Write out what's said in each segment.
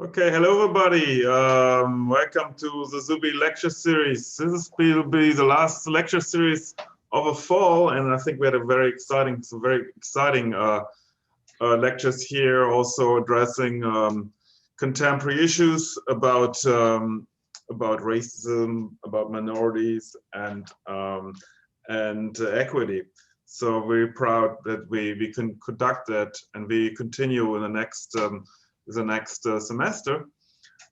Okay, hello everybody. Welcome to the Zube lecture series. This will be the last lecture series of the fall, and I think we had a very exciting lectures here, also addressing contemporary issues about racism, about minorities, and equity. So we're proud that we can conduct that, and we continue in the next semester.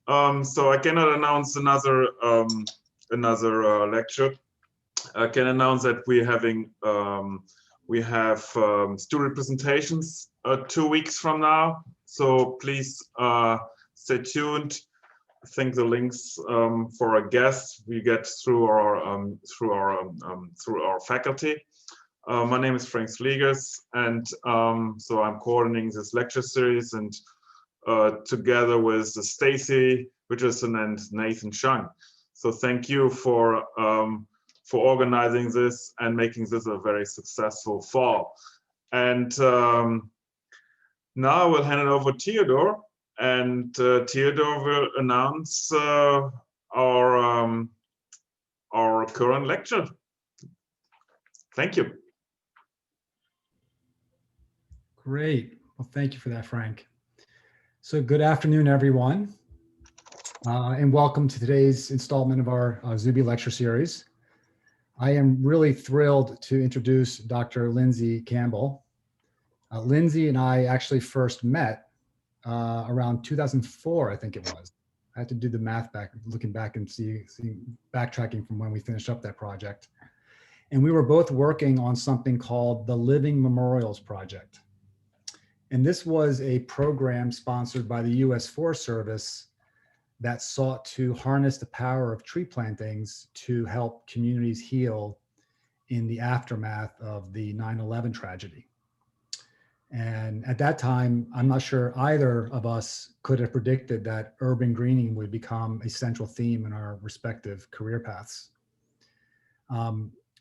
So I cannot announce another lecture. I can announce that we have student presentations 2 weeks from now. So please stay tuned. I think the links for our guests we get through our faculty. My name is Frank Sliegers, and so I'm coordinating this lecture series, and together with Stacy Richardson and Nathan Chung. So thank you for organizing this and making this a very successful fall. And now we'll hand it over to Theodore, and Theodore will announce our current lecture. Thank you. Great. Well, thank you for that, Frank. So good afternoon, everyone, and welcome to today's installment of our Zube lecture series. I am really thrilled to introduce Dr. Lindsay Campbell. Lindsay and I actually first met around 2004, I think it was. I had to do the math looking back and backtracking from when we finished up that project. And we were both working on something called the Living Memorials Project. And this was a program sponsored by the U.S. Forest Service that sought to harness the power of tree plantings to help communities heal in the aftermath of the 9/11 tragedy. And at that time, I'm not sure either of us could have predicted that urban greening would become a central theme in our respective career paths.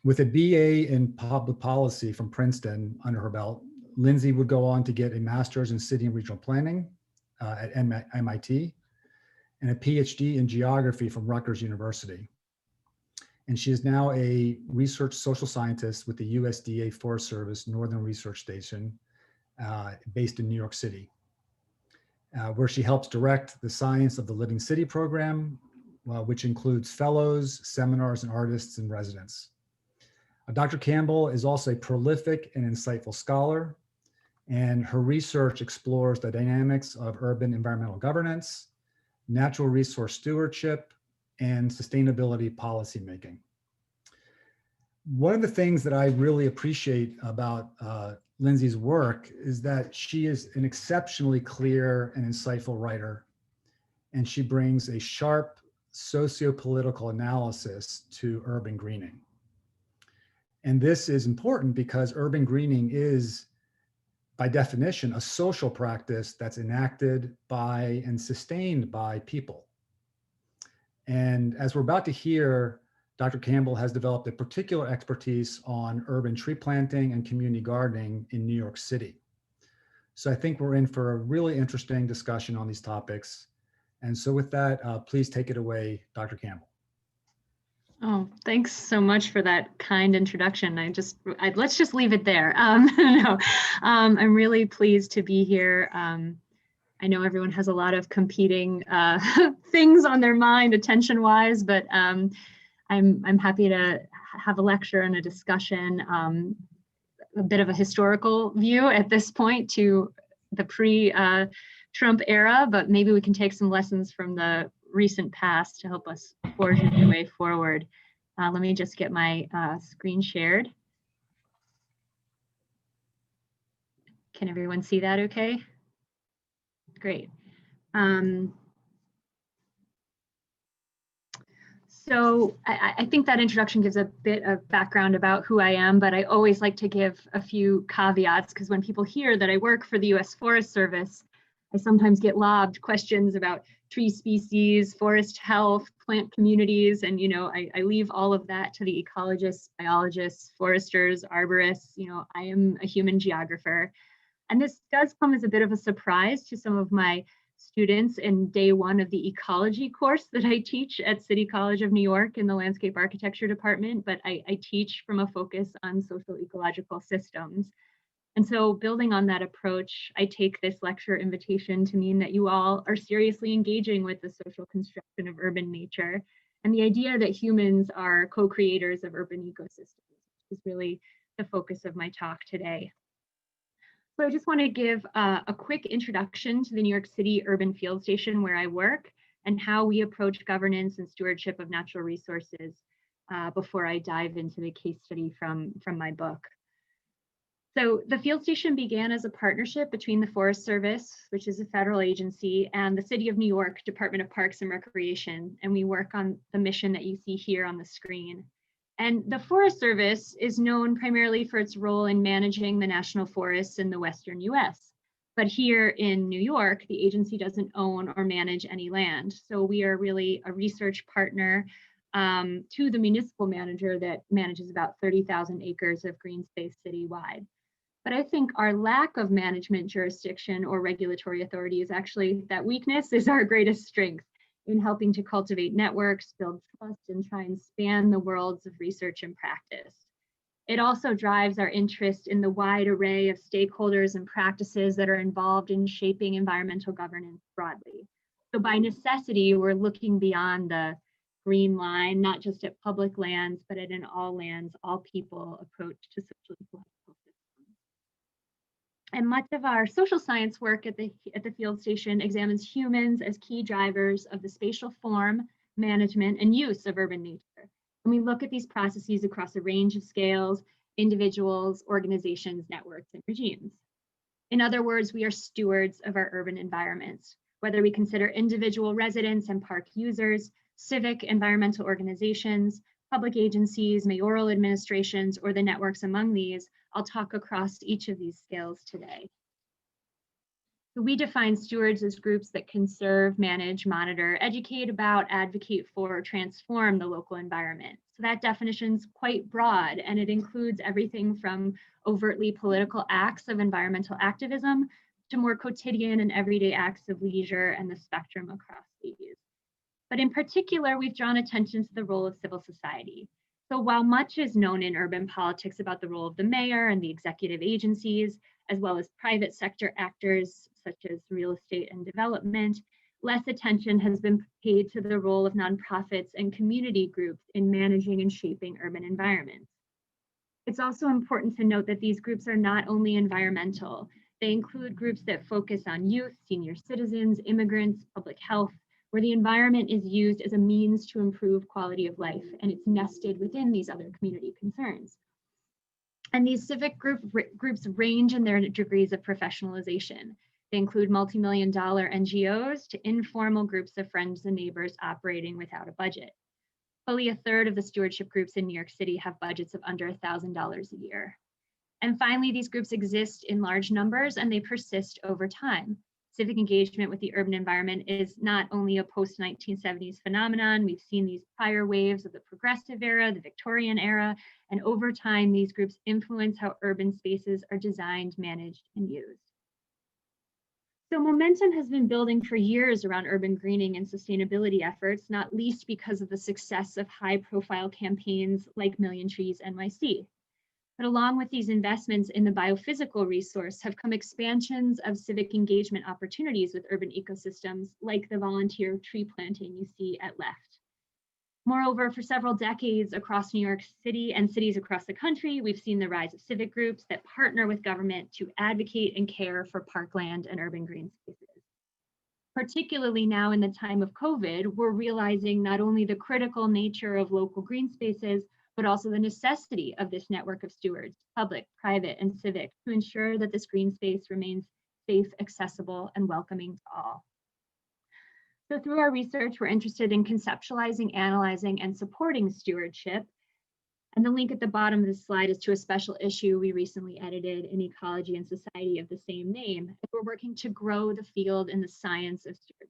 With a BA in public policy from Princeton under her belt, Lindsay would go on to get a master's in city and regional planning at MIT and a PhD in geography from Rutgers University. And she is now a research social scientist with the USDA Forest Service Northern Research Station based in New York City, where she helps direct the Science of the Living City program, which includes fellows, seminars, and artists in residence. Dr. Campbell is also a prolific and insightful scholar, and her research explores the dynamics of urban environmental governance, natural resource stewardship, and sustainability policymaking. One of the things that I really appreciate about Lindsay's work is that she is an exceptionally clear and insightful writer, and she brings a sharp socio-political analysis to urban greening. And this is important because urban greening is, by definition, a social practice that's enacted by and sustained by people. And as we're about to hear, Dr. Campbell has developed a particular expertise on urban tree planting and community gardening in New York City. So I think we're in for a really interesting discussion on these topics. And so with that, please take it away, Dr. Campbell. Oh, thanks so much for that kind introduction. Let's just leave it there. I'm really pleased to be here. I know everyone has a lot of competing things on their mind, attention-wise, but I'm happy to have a lecture and a discussion, a bit of a historical view at this point to the pre-Trump era, but maybe we can take some lessons from the recent past to help us forge a new way forward. Let me just get my screen shared. Can everyone see that okay? Great. So I think that introduction gives a bit of background about who I am, but I always like to give a few caveats, because when people hear that I work for the U.S. Forest Service, I sometimes get lobbed questions about tree species, forest health, plant communities, and I leave all of that to the ecologists, biologists, foresters, arborists. I am a human geographer. And this does come as a bit of a surprise to some of my students in day one of the ecology course that I teach at City College of New York in the landscape architecture department, but I teach from a focus on social ecological systems. And so building on that approach, I take this lecture invitation to mean that you all are seriously engaging with the social construction of urban nature and the idea that humans are co-creators of urban ecosystems, which is really the focus of my talk today. So I just want to give a quick introduction to the New York City Urban Field Station where I work and how we approach governance and stewardship of natural resources before I dive into the case study from my book. So the field station began as a partnership between the Forest Service, which is a federal agency, and the City of New York Department of Parks and Recreation. And we work on the mission that you see here on the screen. And the Forest Service is known primarily for its role in managing the national forests in the Western US. But here in New York, the agency doesn't own or manage any land. So we are really a research partner to the municipal manager that manages about 30,000 acres of green space citywide. But I think our lack of management jurisdiction or regulatory authority is actually that weakness is our greatest strength in helping to cultivate networks, build trust, and try and span the worlds of research and practice. It also drives our interest in the wide array of stakeholders and practices that are involved in shaping environmental governance broadly. So by necessity, we're looking beyond the green line, not just at public lands, but at an all lands, all people approach to social ecological systems. And much of our social science work at the field station examines humans as key drivers of the spatial form, management, and use of urban nature. And we look at these processes across a range of scales, individuals, organizations, networks, and regimes. In other words, we are stewards of our urban environments, whether we consider individual residents and park users, civic environmental organizations, public agencies, mayoral administrations, or the networks among these. I'll talk across each of these scales today. So we define stewards as groups that conserve, manage, monitor, educate about, advocate for, or transform the local environment. So that definition is quite broad, and it includes everything from overtly political acts of environmental activism to more quotidian and everyday acts of leisure and the spectrum across these. But in particular, we've drawn attention to the role of civil society. So while much is known in urban politics about the role of the mayor and the executive agencies, as well as private sector actors such as real estate and development, less attention has been paid to the role of nonprofits and community groups in managing and shaping urban environments. It's also important to note that these groups are not only environmental, they include groups that focus on youth, senior citizens, immigrants, public health, where the environment is used as a means to improve quality of life, and it's nested within these other community concerns. And these civic groups range in their degrees of professionalization. They include multi-million-dollar NGOs to informal groups of friends and neighbors operating without a budget. Fully a third of the stewardship groups in New York City have budgets of under $1,000 a year. And finally, these groups exist in large numbers and they persist over time. Civic engagement with the urban environment is not only a post-1970s phenomenon. We've seen these prior waves of the progressive era, the Victorian era, and over time, these groups influence how urban spaces are designed, managed, and used. So momentum has been building for years around urban greening and sustainability efforts, not least because of the success of high-profile campaigns like Million Trees NYC. But along with these investments in the biophysical resource have come expansions of civic engagement opportunities with urban ecosystems, like the volunteer tree planting you see at left. Moreover, for several decades across New York City and cities across the country, we've seen the rise of civic groups that partner with government to advocate and care for parkland and urban green spaces. Particularly now in the time of COVID, we're realizing not only the critical nature of local green spaces, but also the necessity of this network of stewards, public, private, and civic, to ensure that this green space remains safe, accessible, and welcoming to all. So through our research, we're interested in conceptualizing, analyzing, and supporting stewardship. And the link at the bottom of this slide is to a special issue we recently edited in Ecology and Society of the same name. We're working to grow the field in the science of stewardship.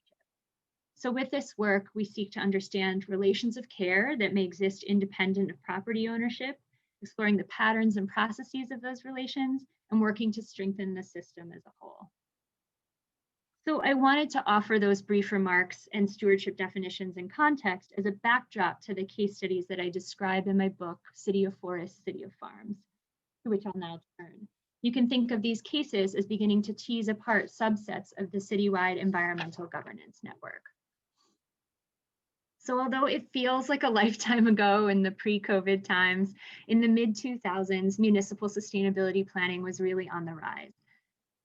So with this work, we seek to understand relations of care that may exist independent of property ownership, exploring the patterns and processes of those relations, and working to strengthen the system as a whole. So I wanted to offer those brief remarks and stewardship definitions and context as a backdrop to the case studies that I describe in my book, City of Forests, City of Farms, to which I'll now turn. You can think of these cases as beginning to tease apart subsets of the citywide environmental governance network. So although it feels like a lifetime ago in the pre-COVID times, in the mid-2000s, municipal sustainability planning was really on the rise.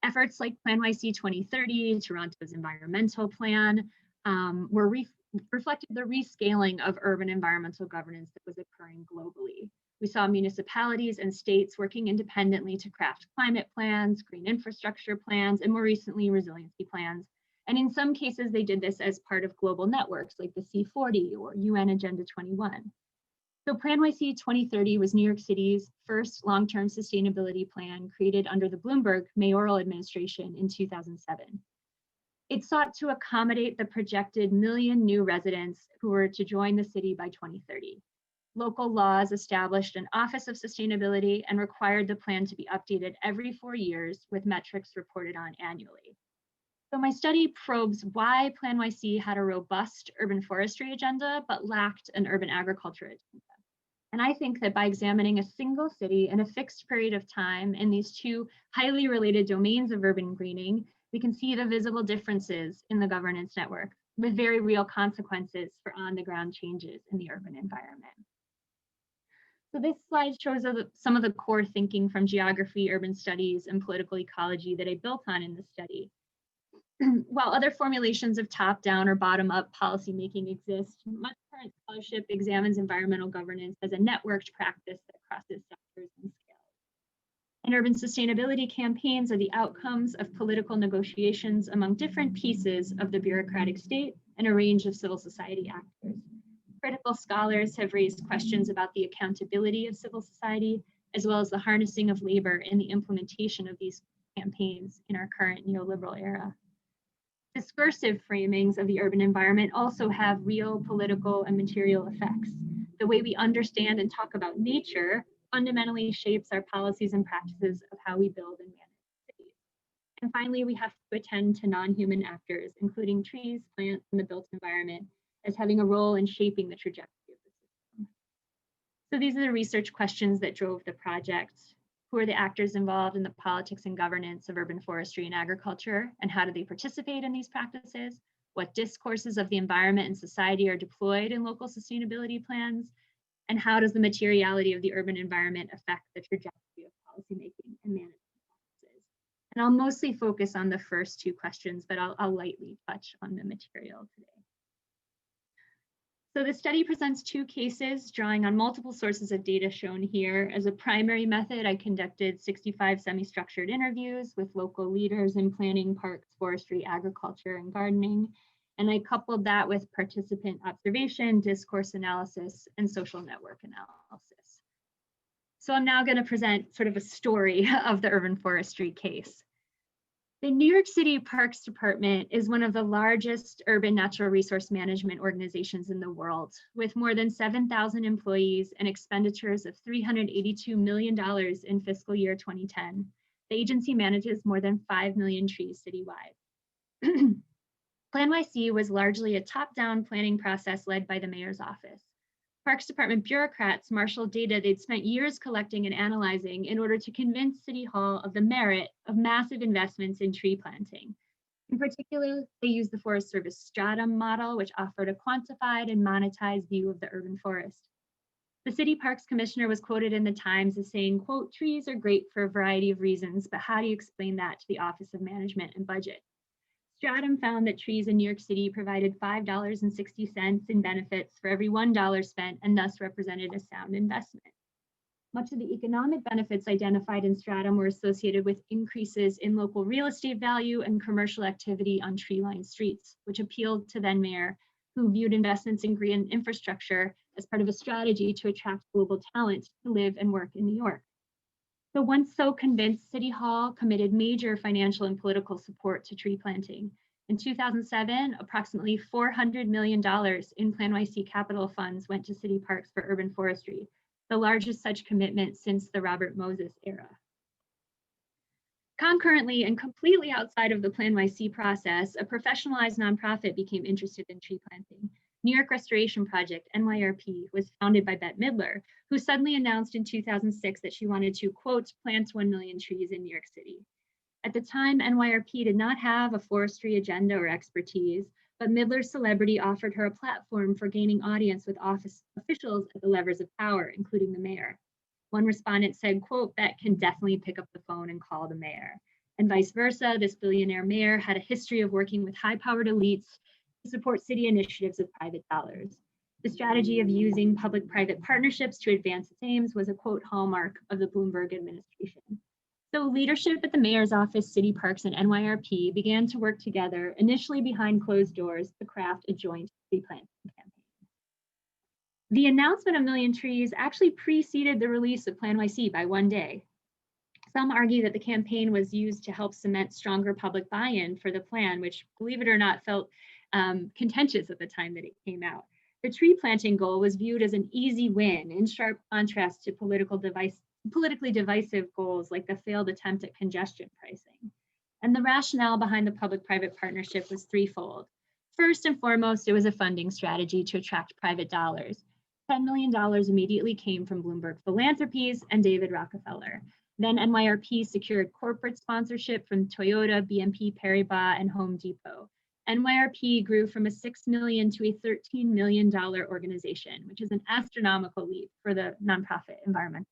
Efforts like Plan YC 2030, Toronto's environmental plan, reflected the rescaling of urban environmental governance that was occurring globally. We saw municipalities and states working independently to craft climate plans, green infrastructure plans, and more recently, resiliency plans. And in some cases, they did this as part of global networks like the C40 or UN Agenda 21. So Plan YC 2030 was New York City's first long-term sustainability plan created under the Bloomberg mayoral administration in 2007. It sought to accommodate the projected 1 million new residents who were to join the city by 2030. Local laws established an Office of Sustainability and required the plan to be updated every 4 years with metrics reported on annually. So my study probes why Plan YC had a robust urban forestry agenda, but lacked an urban agriculture agenda. And I think that by examining a single city in a fixed period of time in these two highly related domains of urban greening, we can see the visible differences in the governance network with very real consequences for on-the-ground changes in the urban environment. So this slide shows some of the core thinking from geography, urban studies, and political ecology that I built on in the study. While other formulations of top-down or bottom-up policymaking exist, much current scholarship examines environmental governance as a networked practice that crosses sectors and scales. And urban sustainability campaigns are the outcomes of political negotiations among different pieces of the bureaucratic state and a range of civil society actors. Critical scholars have raised questions about the accountability of civil society, as well as the harnessing of labor in the implementation of these campaigns in our current neoliberal era. Discursive framings of the urban environment also have real political and material effects. The way we understand and talk about nature fundamentally shapes our policies and practices of how we build and manage cities. And finally, we have to attend to non-human actors, including trees, plants, and the built environment, as having a role in shaping the trajectory of the system. So these are the research questions that drove the project. Who are the actors involved in the politics and governance of urban forestry and agriculture, and how do they participate in these practices? What discourses of the environment and society are deployed in local sustainability plans? And how does the materiality of the urban environment affect the trajectory of policymaking and management practices? And I'll mostly focus on the first two questions, but I'll lightly touch on the material today. So the study presents two cases drawing on multiple sources of data shown here. As a primary method, I conducted 65 semi-structured interviews with local leaders in planning, parks, forestry, agriculture, and gardening. And I coupled that with participant observation, discourse analysis, and social network analysis. So I'm now going to present sort of a story of the urban forestry case. The New York City Parks Department is one of the largest urban natural resource management organizations in the world, with more than 7,000 employees and expenditures of $382 million in fiscal year 2010. The agency manages more than 5 million trees citywide. Plan YC was largely a top-down planning process led by the mayor's office. Parks Department bureaucrats marshaled data they'd spent years collecting and analyzing in order to convince City Hall of the merit of massive investments in tree planting. In particular, they used the Forest Service stratum model, which offered a quantified and monetized view of the urban forest. The City Parks Commissioner was quoted in the Times as saying, quote, "Trees are great for a variety of reasons, but how do you explain that to the Office of Management and Budget?" Stratum found that trees in New York City provided $5.60 in benefits for every $1 spent, and thus represented a sound investment. Much of the economic benefits identified in Stratum were associated with increases in local real estate value and commercial activity on tree-lined streets, which appealed to then mayor, who viewed investments in green infrastructure as part of a strategy to attract global talent to live and work in New York. So once so convinced, City Hall committed major financial and political support to tree planting. In 2007, approximately $400 million in Plan YC capital funds went to city parks for urban forestry, the largest such commitment since the Robert Moses era. Concurrently and completely outside of the Plan YC process, a professionalized nonprofit became interested in tree planting. New York Restoration Project, NYRP, was founded by Bette Midler, who suddenly announced in 2006 that she wanted to, quote, plant 1 million trees in New York City. At the time, NYRP did not have a forestry agenda or expertise, but Midler's celebrity offered her a platform for gaining audience with office officials at the levers of power, including the mayor. One respondent said, quote, Bette can definitely pick up the phone and call the mayor. And vice versa, this billionaire mayor had a history of working with high-powered elites to support city initiatives with private dollars. The strategy of using public-private partnerships to advance its aims was a, quote, hallmark of the Bloomberg administration. So leadership at the mayor's office, city parks, and NYRP began to work together, initially behind closed doors, to craft a joint tree planting campaign. The announcement of Million Trees actually preceded the release of Plan YC by 1 day. Some argue that the campaign was used to help cement stronger public buy-in for the plan, which, believe it or not, felt contentious at the time that it came out. The tree planting goal was viewed as an easy win, in sharp contrast to politically divisive goals like the failed attempt at congestion pricing. And the rationale behind the public-private partnership was threefold. First and foremost, it was a funding strategy to attract private dollars. $10 million immediately came from Bloomberg Philanthropies and David Rockefeller. Then NYRP secured corporate sponsorship from Toyota, BNP Paribas, and Home Depot. NYRP grew from a $6 million to a $13 million organization, which is an astronomical leap for the nonprofit environmental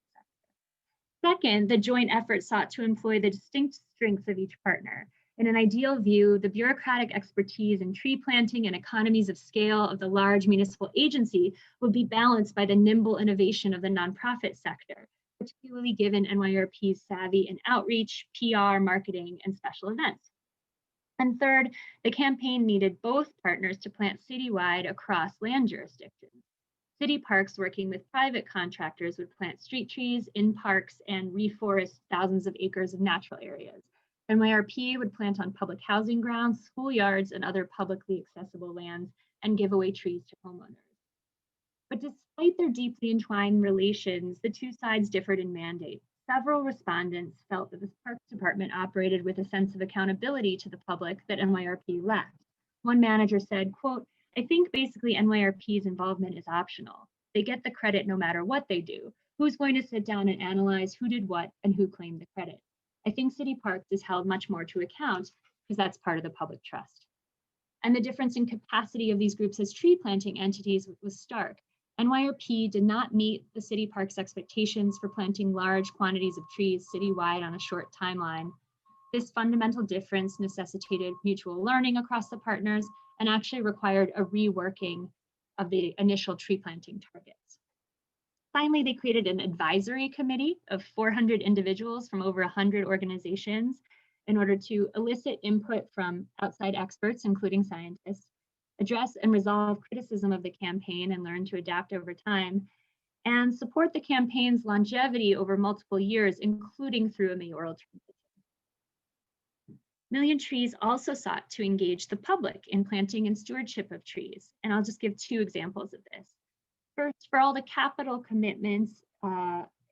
sector. Second, the joint effort sought to employ the distinct strengths of each partner. In an ideal view, the bureaucratic expertise in tree planting and economies of scale of the large municipal agency would be balanced by the nimble innovation of the nonprofit sector, particularly given NYRP's savvy in outreach, PR, marketing, and special events. And third, the campaign needed both partners to plant citywide across land jurisdictions. City parks working with private contractors would plant street trees in parks and reforest thousands of acres of natural areas. NYRP would plant on public housing grounds, schoolyards, and other publicly accessible lands and give away trees to homeowners. But despite their deeply entwined relations, the two sides differed in mandate. Several respondents felt that the Parks Department operated with a sense of accountability to the public that NYRP lacked. One manager said, quote, I think basically NYRP's involvement is optional. They get the credit no matter what they do. Who's going to sit down and analyze who did what and who claimed the credit? I think City Parks is held much more to account because that's part of the public trust. And the difference in capacity of these groups as tree planting entities was stark. NYRP did not meet the city parks' expectations for planting large quantities of trees citywide on a short timeline. This fundamental difference necessitated mutual learning across the partners and actually required a reworking of the initial tree planting targets. Finally, they created an advisory committee of 400 individuals from over 100 organizations in order to elicit input from outside experts, including scientists, address and resolve criticism of the campaign and learn to adapt over time, and support the campaign's longevity over multiple years, including through a mayoral transition. Million Trees also sought to engage the public in planting and stewardship of trees, and I'll just give two examples of this. First, for all the capital commitments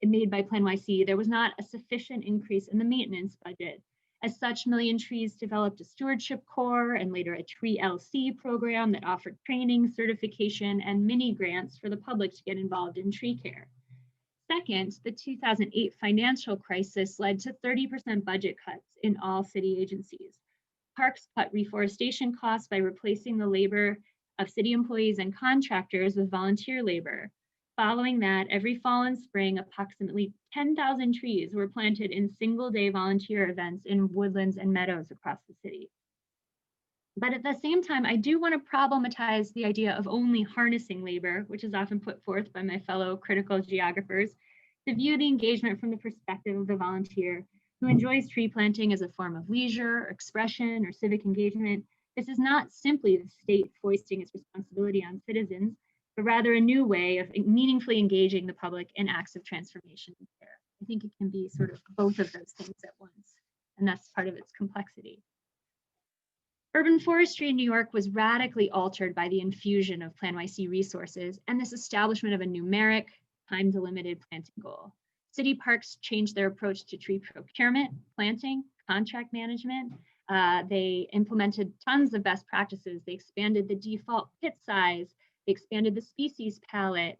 made by Plan YC, there was not a sufficient increase in the maintenance budget. As such, Million Trees developed a stewardship corps and later a Tree LC program that offered training, certification, and mini grants for the public to get involved in tree care. Second, the 2008 financial crisis led to 30% budget cuts in all city agencies. Parks cut reforestation costs by replacing the labor of city employees and contractors with volunteer labor. Following that, every fall and spring, approximately 10,000 trees were planted in single-day volunteer events in woodlands and meadows across the city. But at the same time, I do want to problematize the idea of only harnessing labor, which is often put forth by my fellow critical geographers, to view the engagement from the perspective of the volunteer who enjoys tree planting as a form of leisure, expression, or civic engagement. This is not simply the state foisting its responsibility on citizens, but rather a new way of meaningfully engaging the public in acts of transformation and care. I think it can be sort of both of those things at once, and that's part of its complexity. Urban forestry in New York was radically altered by the infusion of Plan YC resources and this establishment of a numeric, time-delimited planting goal. City parks changed their approach to tree procurement, planting, contract management. They implemented tons of best practices. They expanded the default pit size. They expanded the species palette.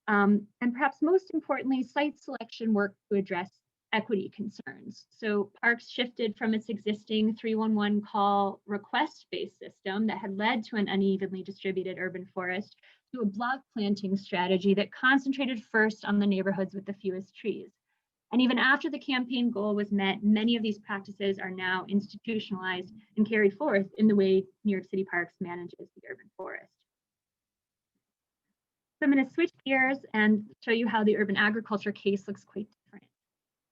And perhaps most importantly, site selection worked to address equity concerns. So parks shifted from its existing 311 call request-based system that had led to an unevenly distributed urban forest to a block planting strategy that concentrated first on the neighborhoods with the fewest trees. And even after the campaign goal was met, many of these practices are now institutionalized and carried forth in the way New York City Parks manages the urban forest. So I'm going to switch gears and show you how the urban agriculture case looks quite different.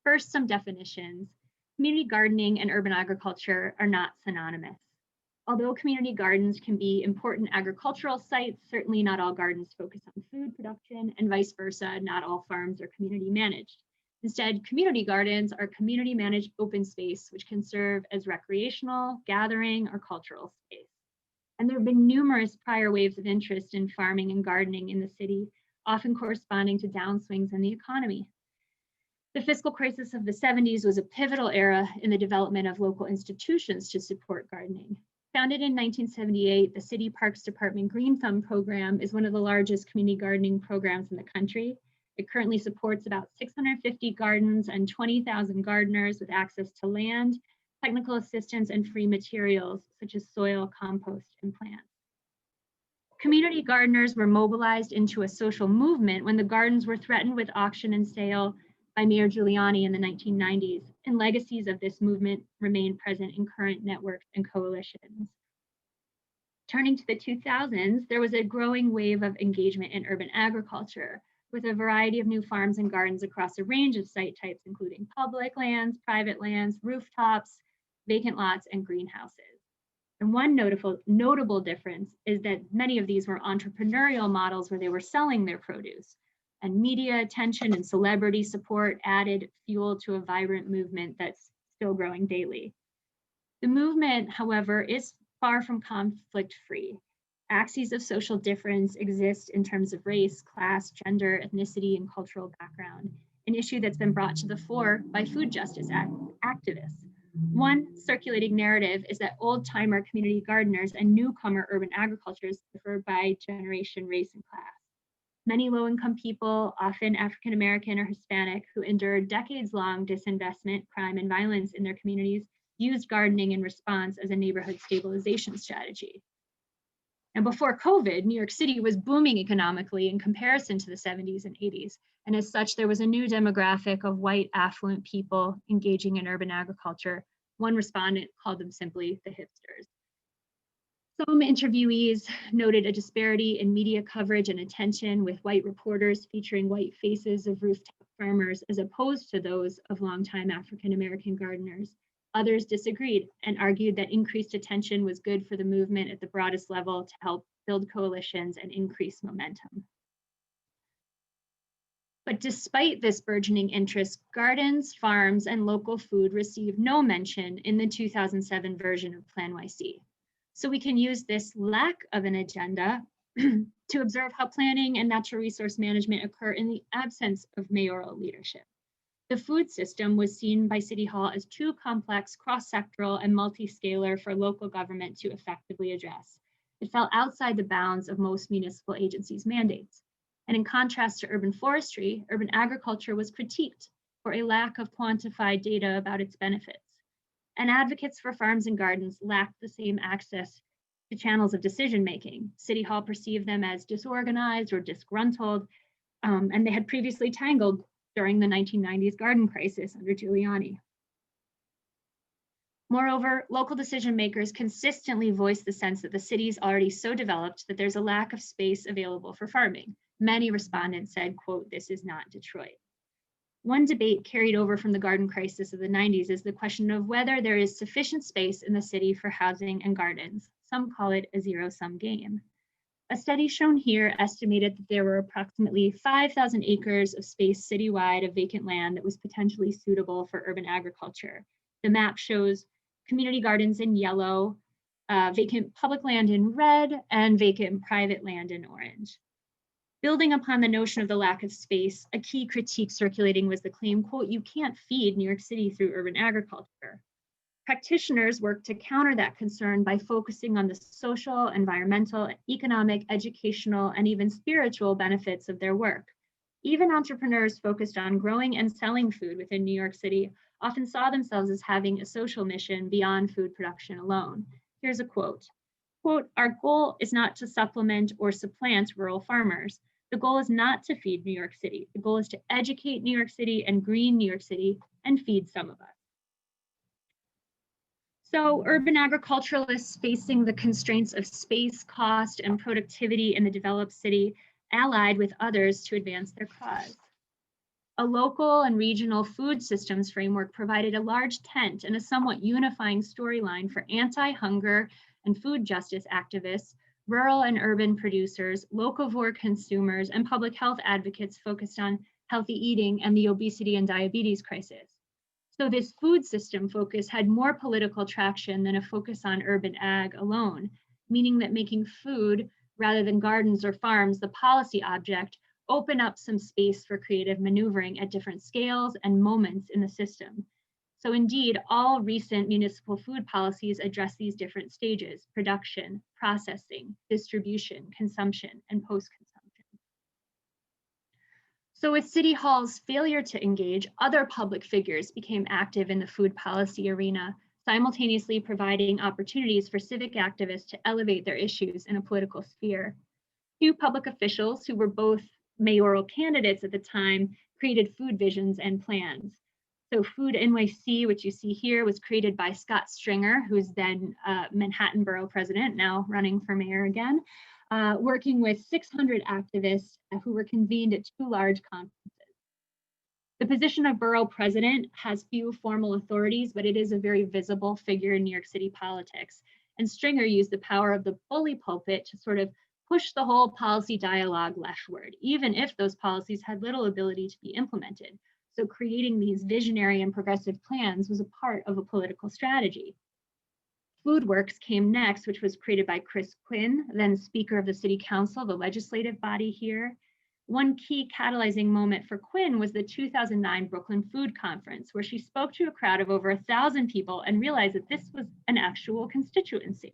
First, some definitions. Community gardening and urban agriculture are not synonymous. Although community gardens can be important agricultural sites, certainly not all gardens focus on food production, and vice versa, not all farms are community managed. Instead, community gardens are community managed open space, which can serve as recreational, gathering, or cultural space. And there have been numerous prior waves of interest in farming and gardening in the city, often corresponding to downswings in the economy. The fiscal crisis of the 70s was a pivotal era in the development of local institutions to support gardening. Founded in 1978, the City Parks Department Green Thumb program is one of the largest community gardening programs in the country. It currently supports about 650 gardens and 20,000 gardeners with access to land, technical assistance, and free materials such as soil, compost, and plants. Community gardeners were mobilized into a social movement when the gardens were threatened with auction and sale by Mayor Giuliani in the 1990s, and legacies of this movement remain present in current networks and coalitions. Turning to the 2000s, there was a growing wave of engagement in urban agriculture, with a variety of new farms and gardens across a range of site types, including public lands, private lands, rooftops, vacant lots, and greenhouses. And one notable difference is that many of these were entrepreneurial models where they were selling their produce, and media attention and celebrity support added fuel to a vibrant movement that's still growing daily. The movement, however, is far from conflict-free. Axes of social difference exist in terms of race, class, gender, ethnicity, and cultural background, an issue that's been brought to the fore by food justice activists. One circulating narrative is that old-timer community gardeners and newcomer urban agriculturists differ by generation, race, and class. Many low-income people, often African-American or Hispanic, who endured decades-long disinvestment, crime, and violence in their communities, used gardening in response as a neighborhood stabilization strategy. And before COVID, New York City was booming economically in comparison to the 70s and 80s. And as such, there was a new demographic of white, affluent people engaging in urban agriculture. One respondent called them simply the hipsters. Some interviewees noted a disparity in media coverage and attention, with white reporters featuring white faces of rooftop farmers as opposed to those of longtime African-American gardeners. Others disagreed and argued that increased attention was good for the movement at the broadest level to help build coalitions and increase momentum. But despite this burgeoning interest, gardens, farms, and local food received no mention in the 2007 version of Plan YC. So we can use this lack of an agenda to observe how planning and natural resource management occur in the absence of mayoral leadership. The food system was seen by City Hall as too complex, cross-sectoral, and multi-scalar for local government to effectively address. It fell outside the bounds of most municipal agencies' mandates. And in contrast to urban forestry, urban agriculture was critiqued for a lack of quantified data about its benefits. And advocates for farms and gardens lacked the same access to channels of decision-making. City Hall perceived them as disorganized or disgruntled, and they had previously tangled during the 1990s garden crisis under Giuliani. Moreover, local decision makers consistently voiced the sense that the city is already so developed that there's a lack of space available for farming. Many respondents said, quote, "This is not Detroit." One debate carried over from the garden crisis of the 90s is the question of whether there is sufficient space in the city for housing and gardens. Some call it a zero-sum game. A study shown here estimated that there were approximately 5,000 acres of space citywide of vacant land that was potentially suitable for urban agriculture. The map shows community gardens in yellow, vacant public land in red, and vacant private land in orange. Building upon the notion of the lack of space, a key critique circulating was the claim, quote, "You can't feed New York City through urban agriculture." Practitioners work to counter that concern by focusing on the social, environmental, economic, educational, and even spiritual benefits of their work. Even entrepreneurs focused on growing and selling food within New York City often saw themselves as having a social mission beyond food production alone. Here's a quote. Quote, "Our goal is not to supplement or supplant rural farmers. The goal is not to feed New York City. The goal is to educate New York City and green New York City and feed some of us." So urban agriculturalists facing the constraints of space, cost, and productivity in the developed city allied with others to advance their cause. A local and regional food systems framework provided a large tent and a somewhat unifying storyline for anti-hunger and food justice activists, rural and urban producers, locavore consumers, and public health advocates focused on healthy eating and the obesity and diabetes crisis. So this food system focus had more political traction than a focus on urban ag alone, meaning that making food rather than gardens or farms the policy object open up some space for creative maneuvering at different scales and moments in the system. So indeed, all recent municipal food policies address these different stages: production, processing, distribution, consumption, and post-consumption. So with City Hall's failure to engage, other public figures became active in the food policy arena, simultaneously providing opportunities for civic activists to elevate their issues in a political sphere. Two public officials who were both mayoral candidates at the time created food visions and plans. So Food NYC, which you see here, was created by Scott Stringer, who's then Manhattan Borough president, now running for mayor again, working with 600 activists who were convened at two large conferences. The position of borough president has few formal authorities, but it is a very visible figure in New York City politics. And Stringer used the power of the bully pulpit to sort of push the whole policy dialogue leftward, even if those policies had little ability to be implemented. So creating these visionary and progressive plans was a part of a political strategy. FoodWorks came next, which was created by Chris Quinn, then Speaker of the City Council, the legislative body here. One key catalyzing moment for Quinn was the 2009 Brooklyn Food Conference, where she spoke to a crowd of over 1,000 people and realized that this was an actual constituency.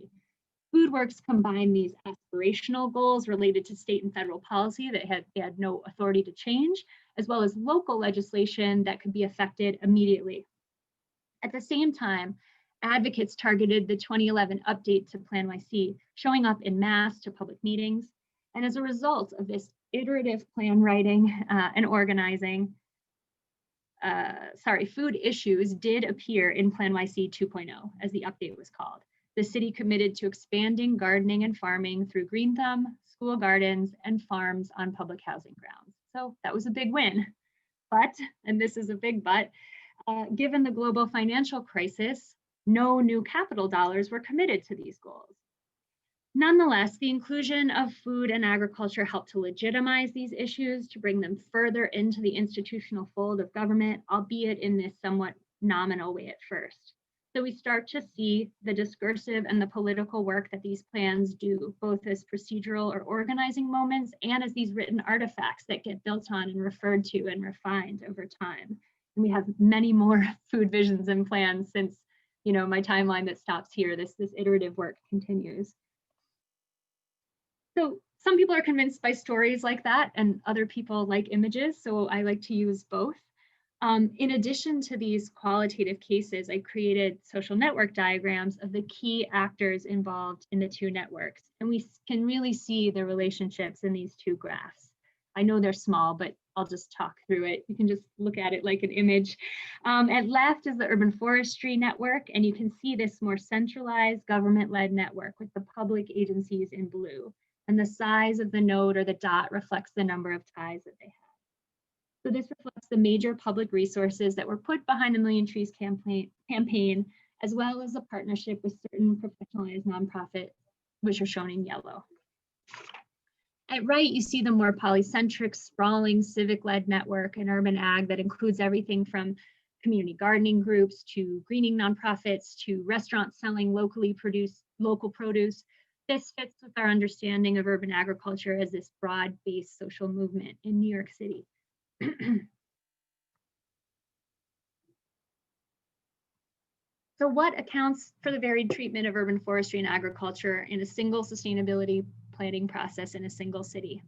FoodWorks combined these aspirational goals related to state and federal policy that they had no authority to change, as well as local legislation that could be affected immediately. At the same time, advocates targeted the 2011 update to Plan YC, showing up in mass to public meetings. And as a result of this iterative plan writing and organizing, food issues did appear in Plan YC 2.0, as the update was called. The city committed to expanding gardening and farming through Green Thumb, school gardens, and farms on public housing grounds. So that was a big win. But, and this is a big but, given the global financial crisis, no new capital dollars were committed to these goals. Nonetheless, the inclusion of food and agriculture helped to legitimize these issues, to bring them further into the institutional fold of government, albeit in this somewhat nominal way at first. So we start to see the discursive and the political work that these plans do, both as procedural or organizing moments and as these written artifacts that get built on and referred to and refined over time. And we have many more food visions and plans since, my timeline that stops here. This iterative work continues. So some people are convinced by stories like that, and other people like images, so I like to use both. In addition to these qualitative cases, I created social network diagrams of the key actors involved in the two networks, and we can really see the relationships in these two graphs. I know they're small, but I'll just talk through it. You can just look at it like an image. At left is the urban forestry network, and you can see this more centralized government-led network with the public agencies in blue. And the size of the node or the dot reflects the number of ties that they have. So this reflects the major public resources that were put behind the Million Trees campaign, as well as a partnership with certain professionalized nonprofits, which are shown in yellow. At right, you see the more polycentric, sprawling, civic-led network in urban ag that includes everything from community gardening groups to greening nonprofits to restaurants selling local produce. This fits with our understanding of urban agriculture as this broad-based social movement in New York City. So what accounts for the varied treatment of urban forestry and agriculture in a single sustainability planning process in a single city?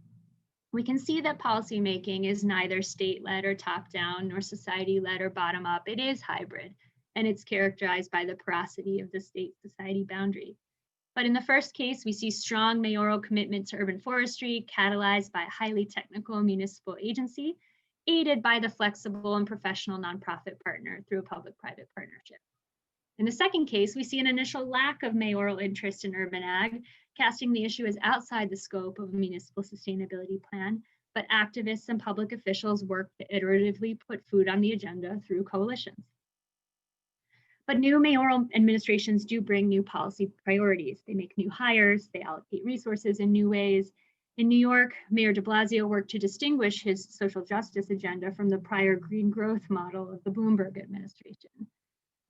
We can see that policymaking is neither state-led or top-down, nor society-led or bottom-up. It is hybrid, and it's characterized by the porosity of the state-society boundary. But in the first case, we see strong mayoral commitment to urban forestry, catalyzed by a highly technical municipal agency, aided by the flexible and professional nonprofit partner through a public-private partnership. In the second case, we see an initial lack of mayoral interest in urban ag, casting the issue as outside the scope of a municipal sustainability plan, but activists and public officials work to iteratively put food on the agenda through coalitions. But new mayoral administrations do bring new policy priorities. They make new hires, they allocate resources in new ways. In New York, Mayor de Blasio worked to distinguish his social justice agenda from the prior green growth model of the Bloomberg administration.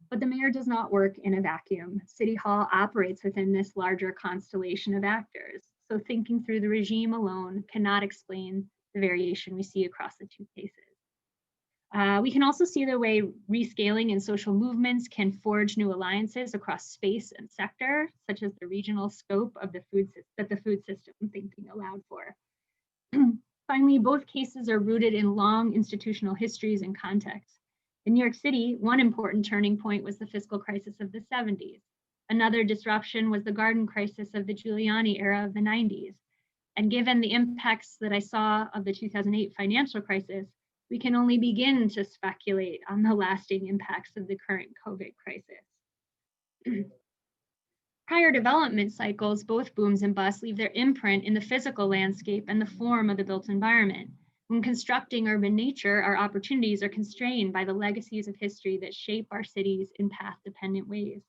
But the mayor does not work in a vacuum. City Hall operates within this larger constellation of actors. So thinking through the regime alone cannot explain the variation we see across the two cases. We can also see the way rescaling and social movements can forge new alliances across space and sector, such as the regional scope of the food system thinking allowed for. Finally, both cases are rooted in long institutional histories and contexts. In New York City, one important turning point was the fiscal crisis of the 70s. Another disruption was the garden crisis of the Giuliani era of the 90s. And given the impacts that I saw of the 2008 financial crisis, we can only begin to speculate on the lasting impacts of the current COVID crisis. Prior development cycles, both booms and busts, leave their imprint in the physical landscape and the form of the built environment. When constructing urban nature, our opportunities are constrained by the legacies of history that shape our cities in path-dependent ways.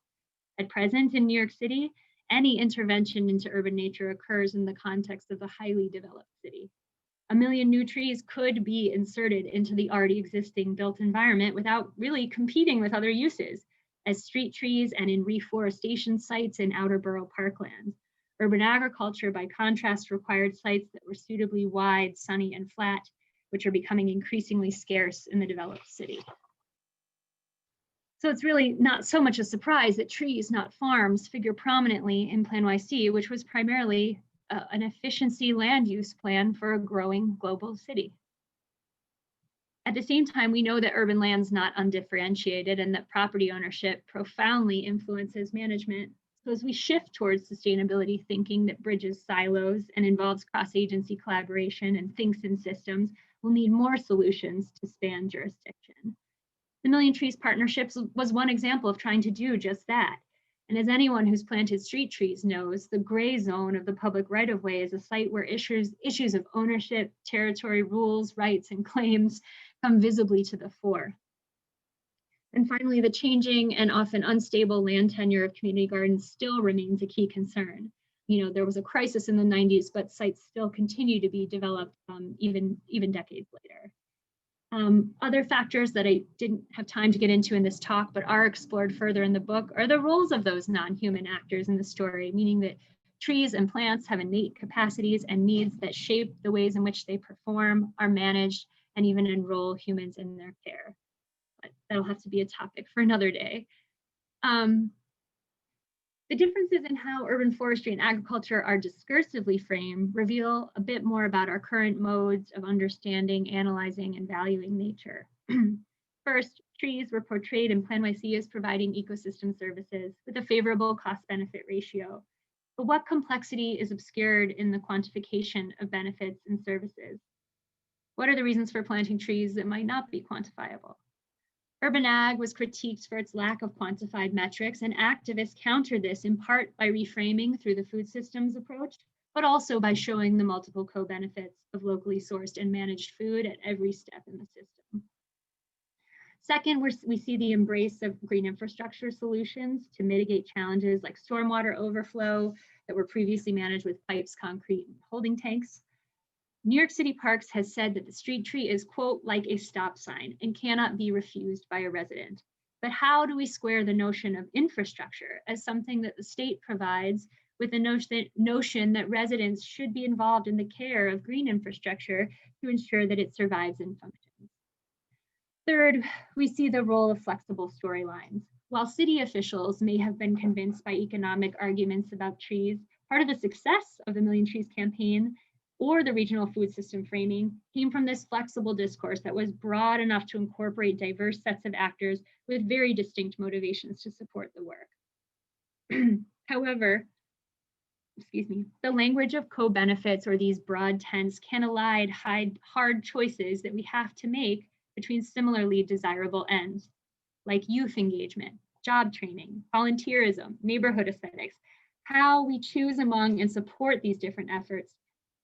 At present in New York City, any intervention into urban nature occurs in the context of a highly developed city. 1 million new trees could be inserted into the already existing built environment without really competing with other uses, as street trees and in reforestation sites in outer borough parklands. Urban agriculture, by contrast, required sites that were suitably wide, sunny, and flat, which are becoming increasingly scarce in the developed city. So it's really not so much a surprise that trees, not farms, figure prominently in Plan YC, which was primarily an efficiency land use plan for a growing global city. At the same time, we know that urban land's not undifferentiated and that property ownership profoundly influences management. So as we shift towards sustainability thinking that bridges silos and involves cross-agency collaboration and thinks in systems, we'll need more solutions to span jurisdiction. The Million Trees Partnerships was one example of trying to do just that. And as anyone who's planted street trees knows, the gray zone of the public right-of-way is a site where issues of ownership, territory, rules, rights, and claims come visibly to the fore. And finally, the changing and often unstable land tenure of community gardens still remains a key concern. You know, there was a crisis in the 90s, but sites still continue to be developed even decades later. Other factors that I didn't have time to get into in this talk, but are explored further in the book, are the roles of those non-human actors in the story, meaning that trees and plants have innate capacities and needs that shape the ways in which they perform, are managed, and even enroll humans in their care. But that'll have to be a topic for another day. The differences in how urban forestry and agriculture are discursively framed reveal a bit more about our current modes of understanding, analyzing, and valuing nature. First, trees were portrayed in Plan YC as providing ecosystem services with a favorable cost-benefit ratio. But what complexity is obscured in the quantification of benefits and services? What are the reasons for planting trees that might not be quantifiable? Urban ag was critiqued for its lack of quantified metrics, and activists countered this in part by reframing through the food systems approach, but also by showing the multiple co-benefits of locally sourced and managed food at every step in the system. Second, we see the embrace of green infrastructure solutions to mitigate challenges like stormwater overflow that were previously managed with pipes, concrete, and holding tanks. New York City Parks has said that the street tree is, quote, like a stop sign and cannot be refused by a resident. But how do we square the notion of infrastructure as something that the state provides with the notion that residents should be involved in the care of green infrastructure to ensure that it survives and functions? Third, we see the role of flexible storylines. While city officials may have been convinced by economic arguments about trees, part of the success of the Million Trees campaign or the regional food system framing came from this flexible discourse that was broad enough to incorporate diverse sets of actors with very distinct motivations to support the work. However, the language of co-benefits or these broad tents can elide hard choices that we have to make between similarly desirable ends, like youth engagement, job training, volunteerism, neighborhood aesthetics. How we choose among and support these different efforts